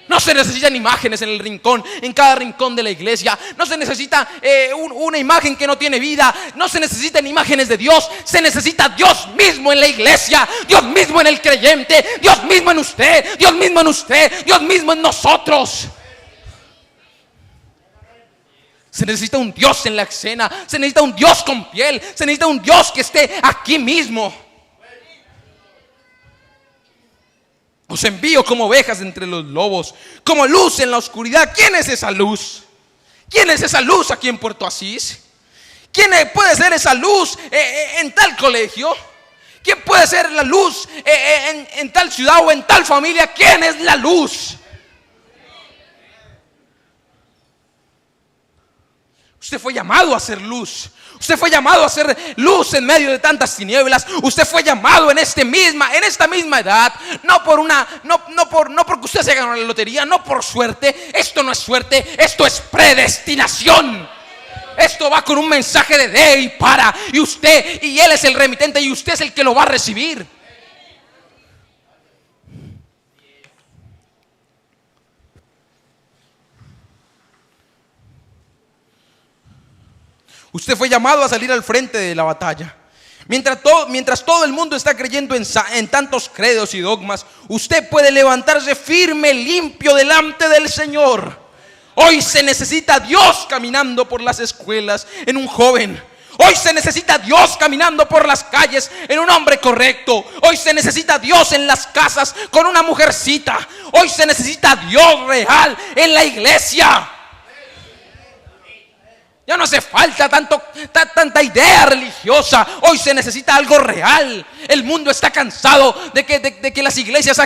No se necesitan imágenes en el rincón, en cada rincón de la iglesia. No se necesita una imagen que no tiene vida. No se necesitan imágenes de Dios. Se necesita Dios mismo en la iglesia, Dios mismo en el creyente, Dios mismo en usted, Dios mismo en usted, Dios mismo en nosotros. Se necesita un Dios en la escena, se necesita un Dios con piel, se necesita un Dios que esté aquí mismo. Os envío como ovejas entre los lobos, como luz en la oscuridad. ¿Quién es esa luz? ¿Quién es esa luz aquí en Puerto Asís? ¿Quién puede ser esa luz en tal colegio? ¿Quién puede ser la luz en tal ciudad o en tal familia? ¿Quién es la luz? Usted fue llamado a ser luz. Usted fue llamado a ser luz en medio de tantas tinieblas. Usted fue llamado en esta misma edad, no porque usted se ganó la lotería, no por suerte. Esto no es suerte, esto es predestinación. Esto va con un mensaje de y para, y usted y él es el remitente y usted es el que lo va a recibir. Usted fue llamado a salir al frente de la batalla. Mientras todo el mundo está creyendo en tantos credos y dogmas, usted puede levantarse firme, limpio delante del Señor. Hoy se necesita Dios caminando por las escuelas en un joven. Hoy se necesita Dios caminando por las calles en un hombre correcto. Hoy se necesita Dios en las casas con una mujercita. Hoy se necesita Dios real en la iglesia. Ya no hace falta tanta idea religiosa. Hoy se necesita algo real. El mundo está cansado de que las iglesias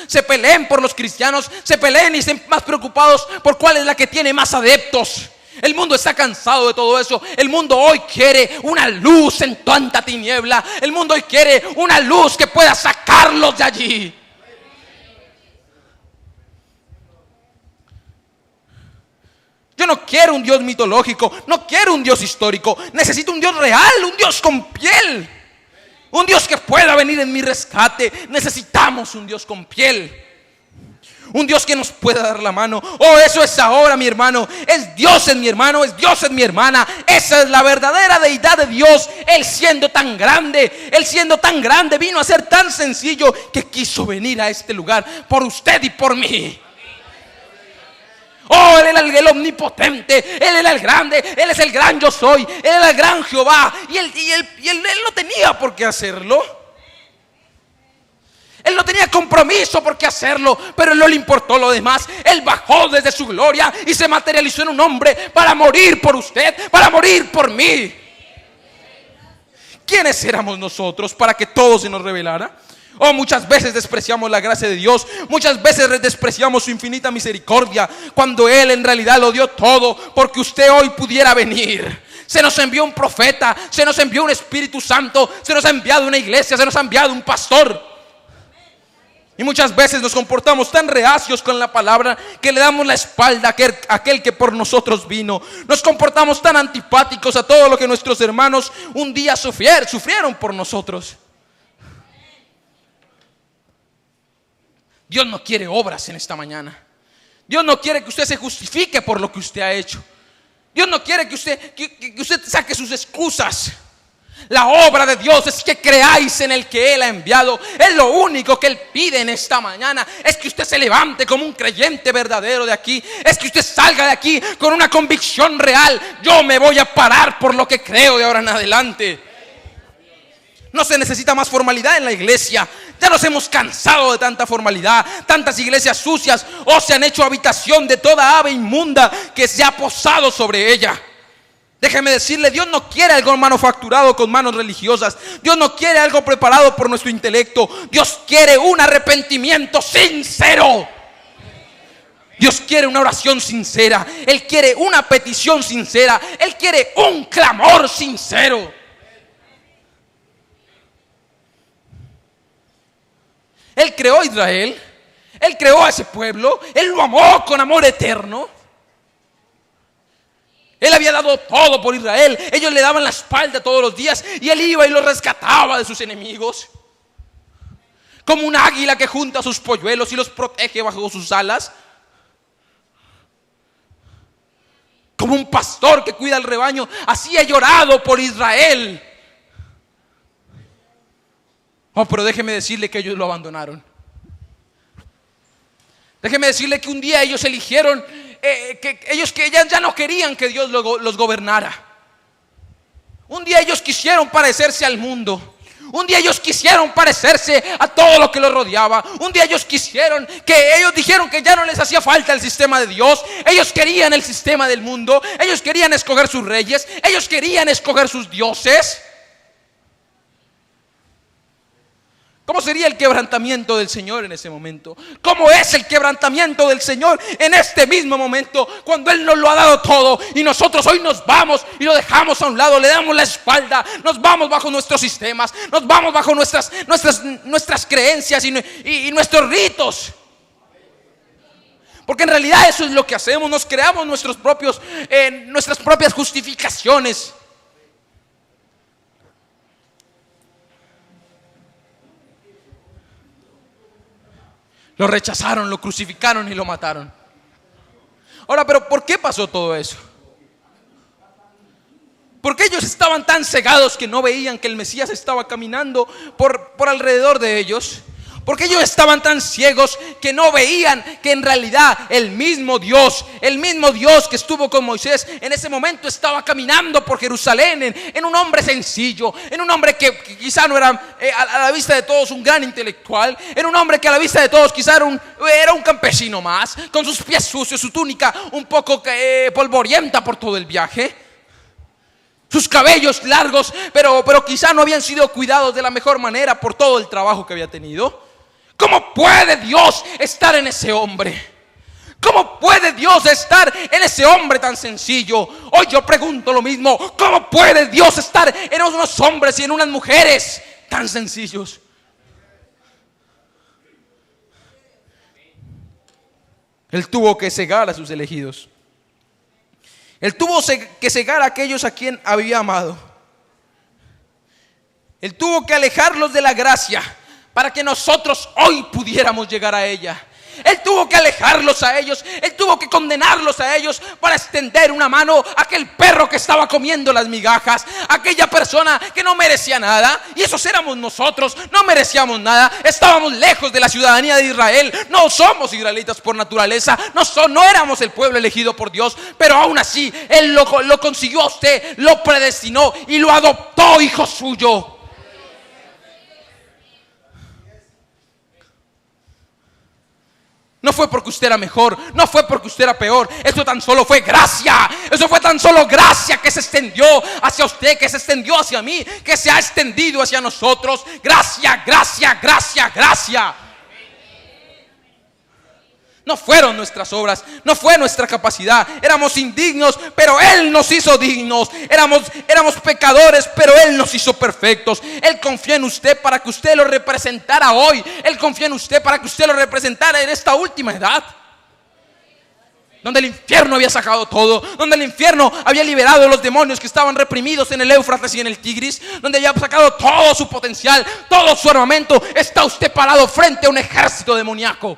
se peleen por los cristianos, se peleen y estén más preocupados por cuál es la que tiene más adeptos. El mundo está cansado de todo eso. El mundo hoy quiere una luz en tanta tiniebla. El mundo hoy quiere una luz que pueda sacarlos de allí. Yo no quiero un Dios mitológico, no quiero un Dios histórico. Necesito un Dios real, un Dios con piel, un Dios que pueda venir en mi rescate. Necesitamos un Dios con piel, un Dios que nos pueda dar la mano. Oh, eso es ahora, mi hermano. Es Dios en mi hermano, es Dios en mi hermana. Esa es la verdadera deidad de Dios. Él siendo tan grande, vino a ser tan sencillo que quiso venir a este lugar por usted y por mí. Oh, Él era el omnipotente, Él era el grande, Él es el gran yo soy, Él era el gran Jehová. Y él no tenía por qué hacerlo. Él no tenía compromiso por qué hacerlo, pero Él no le importó lo demás. Él bajó desde su gloria y se materializó en un hombre para morir por usted, para morir por mí. ¿quiénes éramos nosotros para que todo se nos revelara? Oh, muchas veces despreciamos la gracia de Dios, muchas veces despreciamos su infinita misericordia, cuando Él en realidad lo dio todo porque usted hoy pudiera venir. Se nos envió un profeta, se nos envió un Espíritu Santo, se nos ha enviado una iglesia, se nos ha enviado un pastor. Y muchas veces nos comportamos tan reacios con la palabra que le damos la espalda a aquel que por nosotros vino. Nos comportamos tan antipáticos a todo lo que nuestros hermanos un día sufrieron por nosotros. Dios no quiere obras en esta mañana. Dios no quiere que usted se justifique por lo que usted ha hecho. Dios no quiere que usted saque sus excusas. La obra de Dios es que creáis en el que Él ha enviado. Es lo único que Él pide en esta mañana. Es que usted se levante como un creyente verdadero de aquí. Es que usted salga de aquí con una convicción real. Yo me voy a parar por lo que creo de ahora en adelante. No se necesita más formalidad en la iglesia. Ya nos hemos cansado de tanta formalidad, tantas iglesias sucias, o se han hecho habitación de toda ave inmunda que se ha posado sobre ella. Déjeme decirle, Dios no quiere algo manufacturado con manos religiosas. Dios no quiere algo preparado por nuestro intelecto. Dios quiere un arrepentimiento sincero. Dios quiere una oración sincera. Él quiere una petición sincera. Él quiere un clamor sincero. Él creó a Israel, Él creó a ese pueblo, Él lo amó con amor eterno. Él había dado todo por Israel. Ellos le daban la espalda todos los días y Él iba y los rescataba de sus enemigos. Como un águila que junta sus polluelos y los protege bajo sus alas. Como un pastor que cuida el rebaño, así he llorado por Israel. Oh, pero déjeme decirle que ellos lo abandonaron. Déjeme decirle que un día ellos eligieron, que ya no querían que Dios los gobernara. Un día ellos quisieron parecerse al mundo. Un día ellos quisieron parecerse a todo lo que los rodeaba. Un día ellos dijeron que ya no les hacía falta el sistema de Dios. Ellos querían el sistema del mundo. Ellos querían escoger sus reyes. Ellos querían escoger sus dioses. ¿Cómo sería el quebrantamiento del Señor en ese momento? ¿Cómo es el quebrantamiento del Señor en este mismo momento? Cuando Él nos lo ha dado todo y nosotros hoy nos vamos y lo dejamos a un lado, le damos la espalda, nos vamos bajo nuestros sistemas, nos vamos bajo nuestras creencias y nuestros ritos. Porque en realidad eso es lo que hacemos, nos creamos nuestras propias justificaciones. Lo rechazaron, lo crucificaron y lo mataron. Ahora, pero ¿por qué pasó todo eso? ¿Por qué ellos estaban tan cegados que no veían que el Mesías estaba caminando por alrededor de ellos? ¿Por qué ellos estaban tan ciegos que no veían que en realidad el mismo Dios que estuvo con Moisés en ese momento estaba caminando por Jerusalén en un hombre sencillo, en un hombre que quizá no era a la vista de todos un gran intelectual, en un hombre que a la vista de todos quizá era un campesino más, con sus pies sucios, su túnica un poco polvorienta por todo el viaje, sus cabellos largos, pero quizá no habían sido cuidados de la mejor manera por todo el trabajo que había tenido? ¿Cómo puede Dios estar en ese hombre? ¿Cómo puede Dios estar en ese hombre tan sencillo? Hoy yo pregunto lo mismo. ¿Cómo puede Dios estar en unos hombres y en unas mujeres tan sencillos? Él tuvo que cegar a sus elegidos. Él tuvo que cegar a aquellos a quien había amado. Él tuvo que alejarlos de la gracia para que nosotros hoy pudiéramos llegar a ella. Él tuvo que alejarlos a ellos. Él tuvo que condenarlos a ellos para extender una mano a aquel perro que estaba comiendo las migajas, a aquella persona que no merecía nada. Y esos éramos nosotros. No merecíamos nada. Estábamos lejos de la ciudadanía de Israel. No somos israelitas por naturaleza. No éramos el pueblo elegido por Dios. Pero aún así Él lo consiguió a usted, lo predestinó y lo adoptó hijo suyo. No fue porque usted era mejor, no fue porque usted era peor. Eso tan solo fue gracia. Eso fue tan solo gracia que se extendió hacia usted, que se extendió hacia mí, que se ha extendido hacia nosotros. Gracia, gracia, gracia, gracia. No fueron nuestras obras, no fue nuestra capacidad. Éramos indignos, pero Él nos hizo dignos. Éramos pecadores, pero Él nos hizo perfectos. Él confía en usted para que usted lo representara hoy. Él confía en usted para que usted lo representara en esta última edad, donde el infierno había sacado todo, donde el infierno había liberado a los demonios que estaban reprimidos en el Éufrates y en el Tigris, donde había sacado todo su potencial, todo su armamento. Está usted parado frente a un ejército demoníaco.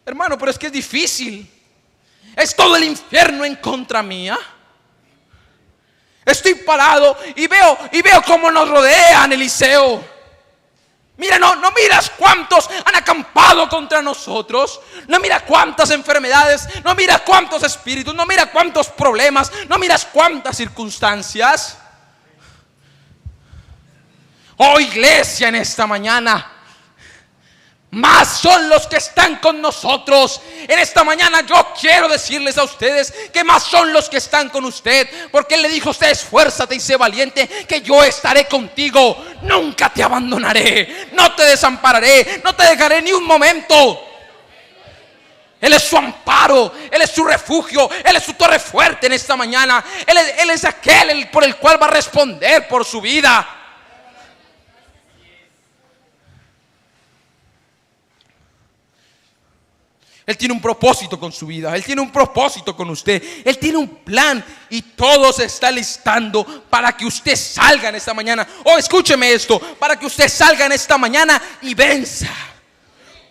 Hermano, pero es que es difícil. Es todo el infierno en contra mía. Estoy parado y veo cómo nos rodean, Eliseo. Mira, no miras cuántos han acampado contra nosotros. No miras cuántas enfermedades. No miras cuántos espíritus. No miras cuántos problemas. No miras cuántas circunstancias. Oh, iglesia, en esta mañana, más son los que están con nosotros. En esta mañana yo quiero decirles a ustedes que más son los que están con usted, porque Él le dijo a usted: esfuérzate y sé valiente, que yo estaré contigo. Nunca te abandonaré, no te desampararé, no te dejaré ni un momento. Él es su amparo, Él es su refugio, Él es su torre fuerte en esta mañana. Él es aquel por el cual va a responder por su vida. Él tiene un propósito con su vida. Él tiene un propósito con usted. Él tiene un plan y todo se está listando para que usted salga en esta mañana. Oh, escúcheme esto: para que usted salga en esta mañana y venza.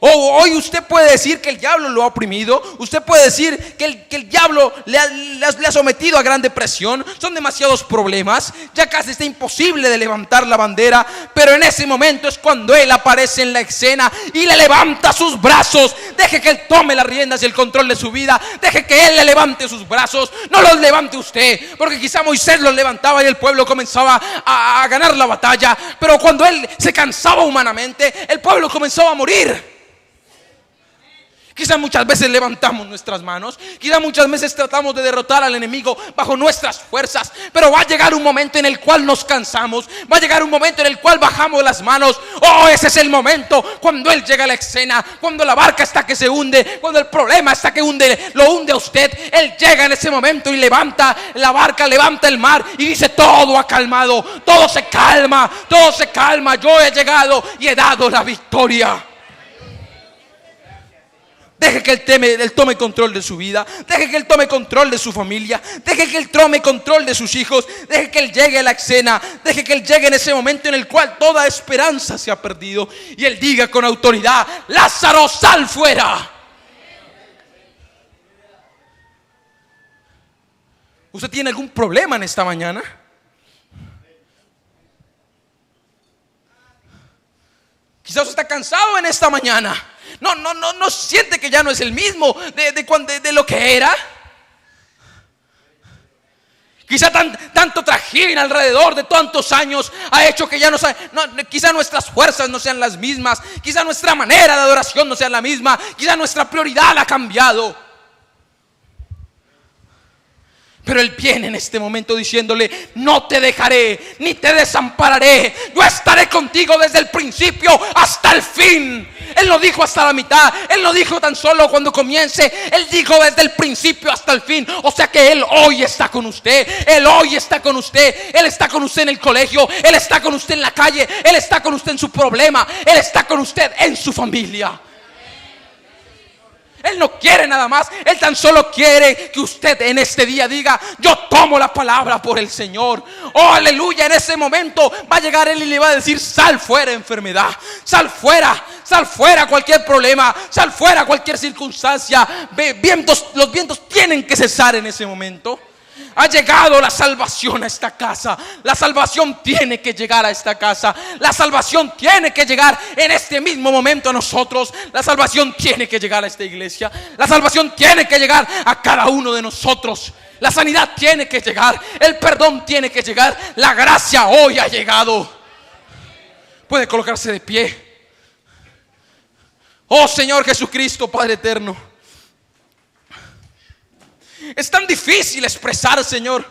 Hoy usted puede decir que el diablo lo ha oprimido. Usted puede decir que el diablo le ha sometido a gran depresión. Son demasiados problemas. Ya casi está imposible de levantar la bandera. Pero en ese momento es cuando Él aparece en la escena y le levanta sus brazos. Deje que Él tome las riendas y el control de su vida. Deje que Él le levante sus brazos. No los levante usted, porque quizá Moisés los levantaba y el pueblo comenzaba a ganar la batalla. Pero cuando Él se cansaba humanamente, el pueblo comenzaba a morir. Quizás muchas veces levantamos nuestras manos, quizás muchas veces tratamos de derrotar al enemigo bajo nuestras fuerzas, pero va a llegar un momento en el cual nos cansamos, va a llegar un momento en el cual bajamos las manos. Oh, ese es el momento cuando Él llega a la escena, cuando la barca está que se hunde, cuando el problema está que lo hunde a usted. Él llega en ese momento y levanta la barca, levanta el mar y dice: todo ha calmado, todo se calma, yo he llegado y he dado la victoria. Deje que Él tome control de su vida. Deje que Él tome control de su familia. Deje que Él tome control de sus hijos. Deje que Él llegue a la escena. Deje que Él llegue en ese momento en el cual toda esperanza se ha perdido. Y Él diga con autoridad: Lázaro, sal fuera. ¿Usted tiene algún problema en esta mañana? Quizás usted está cansado en esta mañana. No siente que ya no es el mismo de lo que era. Quizá tanto trajín alrededor de tantos años ha hecho que ya quizá nuestras fuerzas no sean las mismas. Quizá nuestra manera de adoración no sea la misma. Quizá nuestra prioridad ha cambiado. Pero Él viene en este momento diciéndole: no te dejaré ni te desampararé. Yo estaré contigo desde el principio hasta el fin. Él no dijo hasta la mitad. Él no dijo tan solo cuando comience. Él dijo desde el principio hasta el fin. O sea que Él hoy está con usted. Él hoy está con usted. Él está con usted en el colegio. Él está con usted en la calle. Él está con usted en su problema. Él está con usted en su familia. Él no quiere nada más. Él tan solo quiere que usted en este día diga: yo tomo la palabra por el Señor. Oh, aleluya. En ese momento va a llegar Él y le va a decir: sal fuera enfermedad, sal fuera cualquier problema, sal fuera cualquier circunstancia. Los vientos tienen que cesar en ese momento. Ha llegado la salvación a esta casa. La salvación tiene que llegar a esta casa. La salvación tiene que llegar en este mismo momento a nosotros. La salvación tiene que llegar a esta iglesia. La salvación tiene que llegar a cada uno de nosotros. La sanidad tiene que llegar. El perdón tiene que llegar. La gracia hoy ha llegado. Puede colocarse de pie. Oh Señor Jesucristo, Padre eterno, es tan difícil expresar, Señor,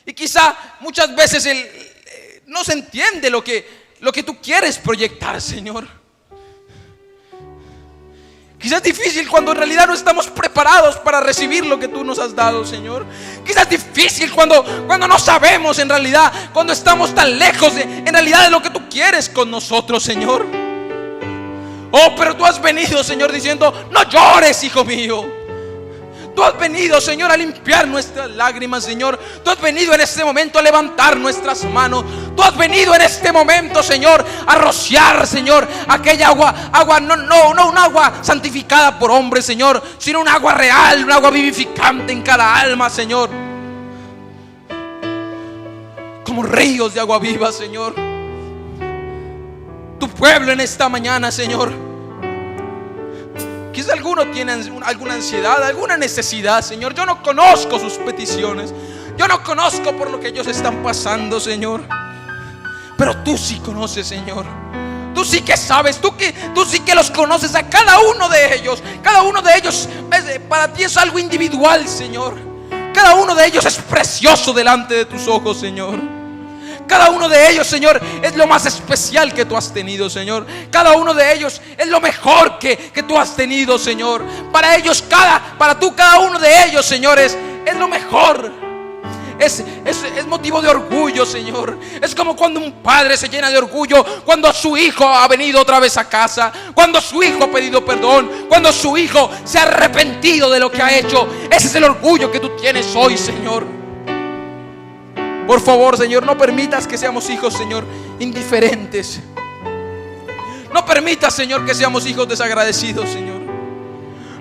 y quizá muchas veces no se entiende lo que tú quieres proyectar, Señor. Quizás es difícil cuando en realidad no estamos preparados para recibir lo que tú nos has dado, Señor. Quizás es difícil cuando no sabemos en realidad, cuando estamos tan lejos en realidad de lo que tú quieres con nosotros, Señor. Oh, pero tú has venido, Señor, diciendo: no llores, hijo mío. Tú has venido, Señor, a limpiar nuestras lágrimas, Señor. Tú has venido en este momento a levantar nuestras manos. Tú has venido en este momento, Señor, a rociar, Señor, aquella agua, no un agua santificada por hombres, Señor, sino un agua real, un agua vivificante en cada alma, Señor. Como ríos de agua viva, Señor. Tu pueblo en esta mañana, Señor, quizá alguno tiene alguna ansiedad, alguna necesidad, Señor. Yo no conozco sus peticiones, yo no conozco por lo que ellos están pasando, Señor, pero tú sí conoces, Señor. Tú sí que sabes, tú sí que los conoces a cada uno de ellos. Cada uno de ellos para ti es algo individual, Señor. Cada uno de ellos es precioso delante de tus ojos, Señor. Cada uno de ellos, Señor, es lo más especial que tú has tenido, Señor. Cada uno de ellos es lo mejor que tú has tenido, Señor. Para ellos, cada uno de ellos, Señor, es lo mejor. Es motivo de orgullo, Señor. Es como cuando un padre se llena de orgullo cuando su hijo ha venido otra vez a casa, cuando su hijo ha pedido perdón, cuando su hijo se ha arrepentido de lo que ha hecho. Ese es el orgullo que tú tienes hoy, Señor. Por favor, Señor, no permitas que seamos hijos, Señor, indiferentes. No permitas, Señor, que seamos hijos desagradecidos, Señor.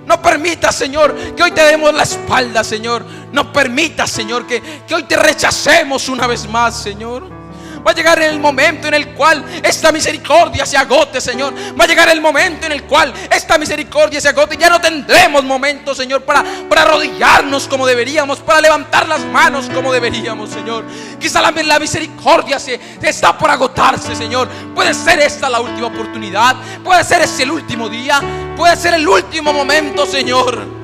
No permitas, Señor, que hoy te demos la espalda, Señor. No permitas, Señor, que hoy te rechacemos una vez más, Señor. Va a llegar el momento en el cual esta misericordia se agote, Señor. Va a llegar el momento en el cual esta misericordia se agote. Ya no tendremos momento, Señor, para arrodillarnos como deberíamos, para levantar las manos como deberíamos, Señor. Quizá la misericordia se está por agotarse, Señor. Puede ser esta la última oportunidad. Puede ser este el último día. Puede ser el último momento, Señor.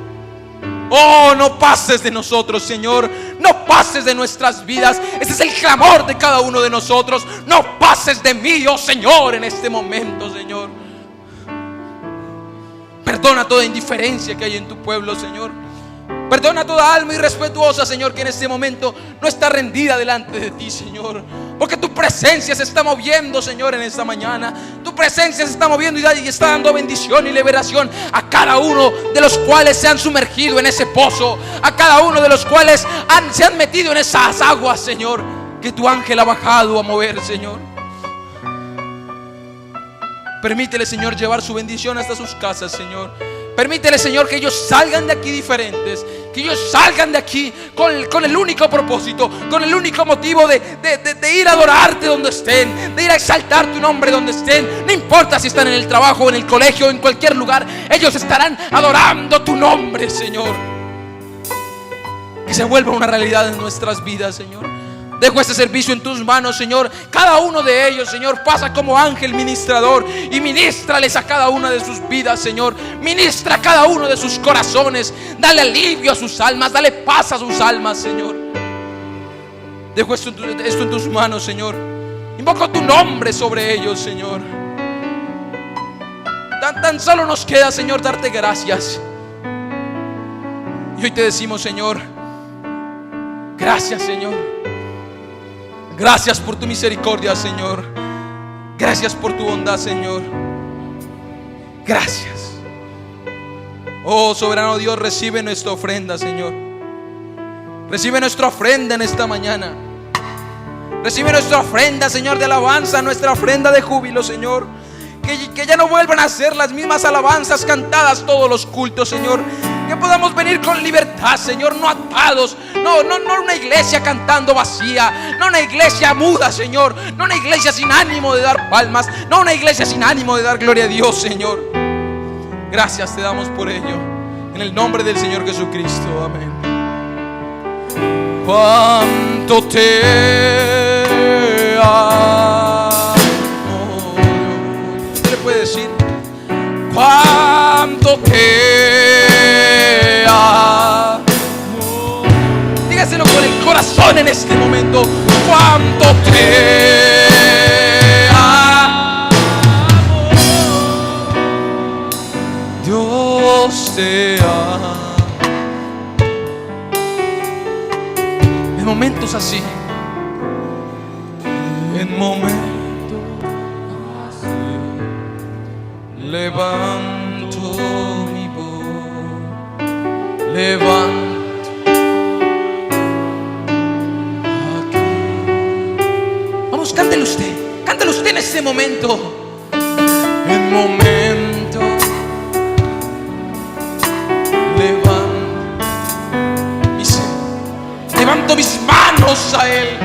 Oh, no pases de nosotros, Señor. No pases de nuestras vidas. Ese es el clamor de cada uno de nosotros. No pases de mí, oh Señor, en este momento, Señor. Perdona toda indiferencia que hay en tu pueblo, Señor. Perdona toda alma irrespetuosa, Señor, que en este momento no está rendida delante de ti, Señor. Porque tu presencia se está moviendo, Señor, en esta mañana. Tu presencia se está moviendo y está dando bendición y liberación a cada uno de los cuales se han sumergido en ese pozo, a cada uno de los cuales se han metido en esas aguas, Señor, que tu ángel ha bajado a mover, Señor. Permítele, Señor, llevar su bendición hasta sus casas, Señor. Permítele, Señor, que ellos salgan de aquí diferentes, que ellos salgan de aquí con el único propósito, con el único motivo de ir a adorarte donde estén, de ir a exaltar tu nombre donde estén. No importa si están en el trabajo, en el colegio, en cualquier lugar, ellos estarán adorando tu nombre, Señor. Que se vuelva una realidad en nuestras vidas, Señor. Dejo este servicio en tus manos, Señor. Cada uno de ellos, Señor, pasa como ángel ministrador y ministrales a cada una de sus vidas, Señor. Ministra a cada uno de sus corazones. Dale alivio a sus almas, dale paz a sus almas, Señor. Dejo esto en tus manos, Señor. Invoco tu nombre sobre ellos, Señor. Tan solo nos queda, Señor, darte gracias. Y hoy te decimos, Señor, gracias, Señor. Gracias por tu misericordia, Señor. Gracias por tu bondad, Señor. Gracias. Oh, soberano Dios, recibe nuestra ofrenda, Señor. Recibe nuestra ofrenda en esta mañana. Recibe nuestra ofrenda, Señor, de alabanza, nuestra ofrenda de júbilo, Señor. Que ya no vuelvan a ser las mismas alabanzas cantadas todos los cultos, Señor. Que podamos venir con libertad, Señor, no atados. No una iglesia cantando vacía. No una iglesia muda, Señor. No una iglesia sin ánimo de dar palmas. No una iglesia sin ánimo de dar gloria a Dios, Señor. Gracias te damos por ello. En el nombre del Señor Jesucristo, amén. Cuánto te amo. ¿Qué le puede decir? momento así, levanto mi voz, levanto aquí. Vamos, cántelo usted en este momento. El momento, levanto mis manos a Él.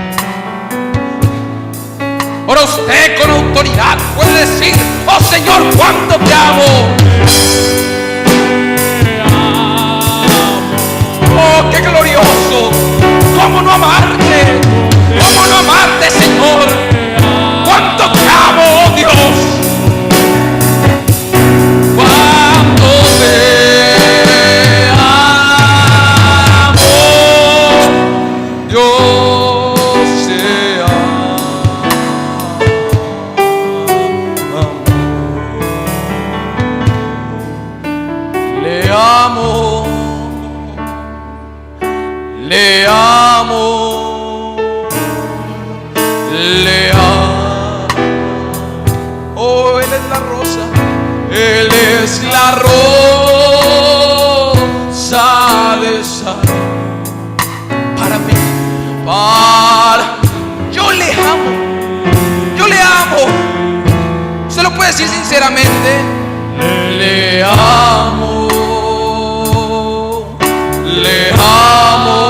Ahora usted con autoridad puede decir: oh Señor, cuánto te amo. Oh, qué glorioso. ¿Cómo no amarte? ¿Cómo no amarte, Señor? Cuánto te amo, oh Dios. Cuánto te amo, Dios te amo. Le amo, le amo, le amo. Oh, Él es la rosa, Él es la rosa de Sharon. Para mí, yo le amo, yo le amo. ¿Usted lo puede decir sinceramente? Le amo, le amo,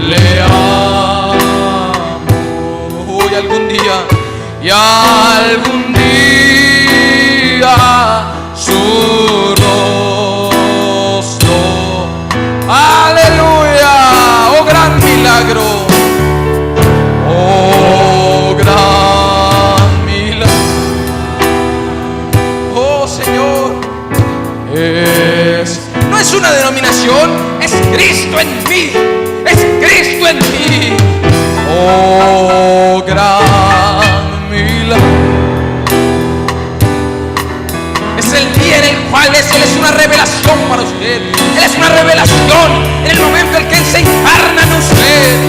le amo. Y algún día su rostro. Aleluya, oh gran milagro, oh gran milagro. Oh Señor, no es una denominación, es Cristo en mí, es Cristo en mí. Oh gran milagro. Es el día en el cual Él es una revelación para usted. Él es una revelación en el momento en que Él se encarna en usted.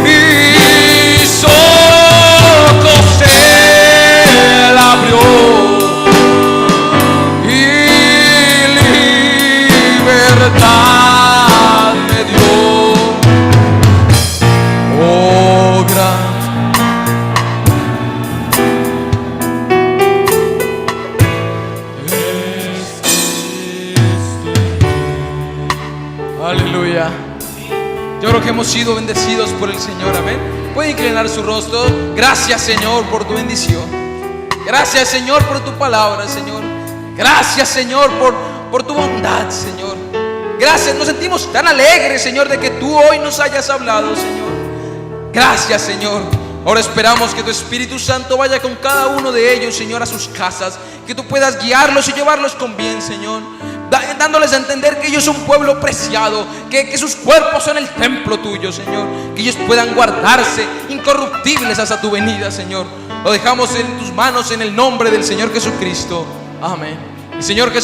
Mis ojos Él abrió y libertad me dio. Oh gran. Aleluya. Yo creo que hemos sido bendecidos por el Señor, amén. Puede inclinar su rostro. Gracias, Señor, por tu bendición. Gracias, Señor, por tu palabra, Señor. Gracias, Señor, por tu bondad, Señor. Gracias, nos sentimos tan alegres, Señor, de que tú hoy nos hayas hablado, Señor. Gracias, Señor. Ahora esperamos que tu Espíritu Santo vaya con cada uno de ellos, Señor, a sus casas. Que tú puedas guiarlos y llevarlos con bien, Señor, dándoles a entender que ellos son un pueblo preciado, que sus cuerpos son el templo tuyo, Señor. Que ellos puedan guardarse incorruptibles hasta tu venida, Señor. Lo dejamos en tus manos en el nombre del Señor Jesucristo. Amén. Y Señor Jesús.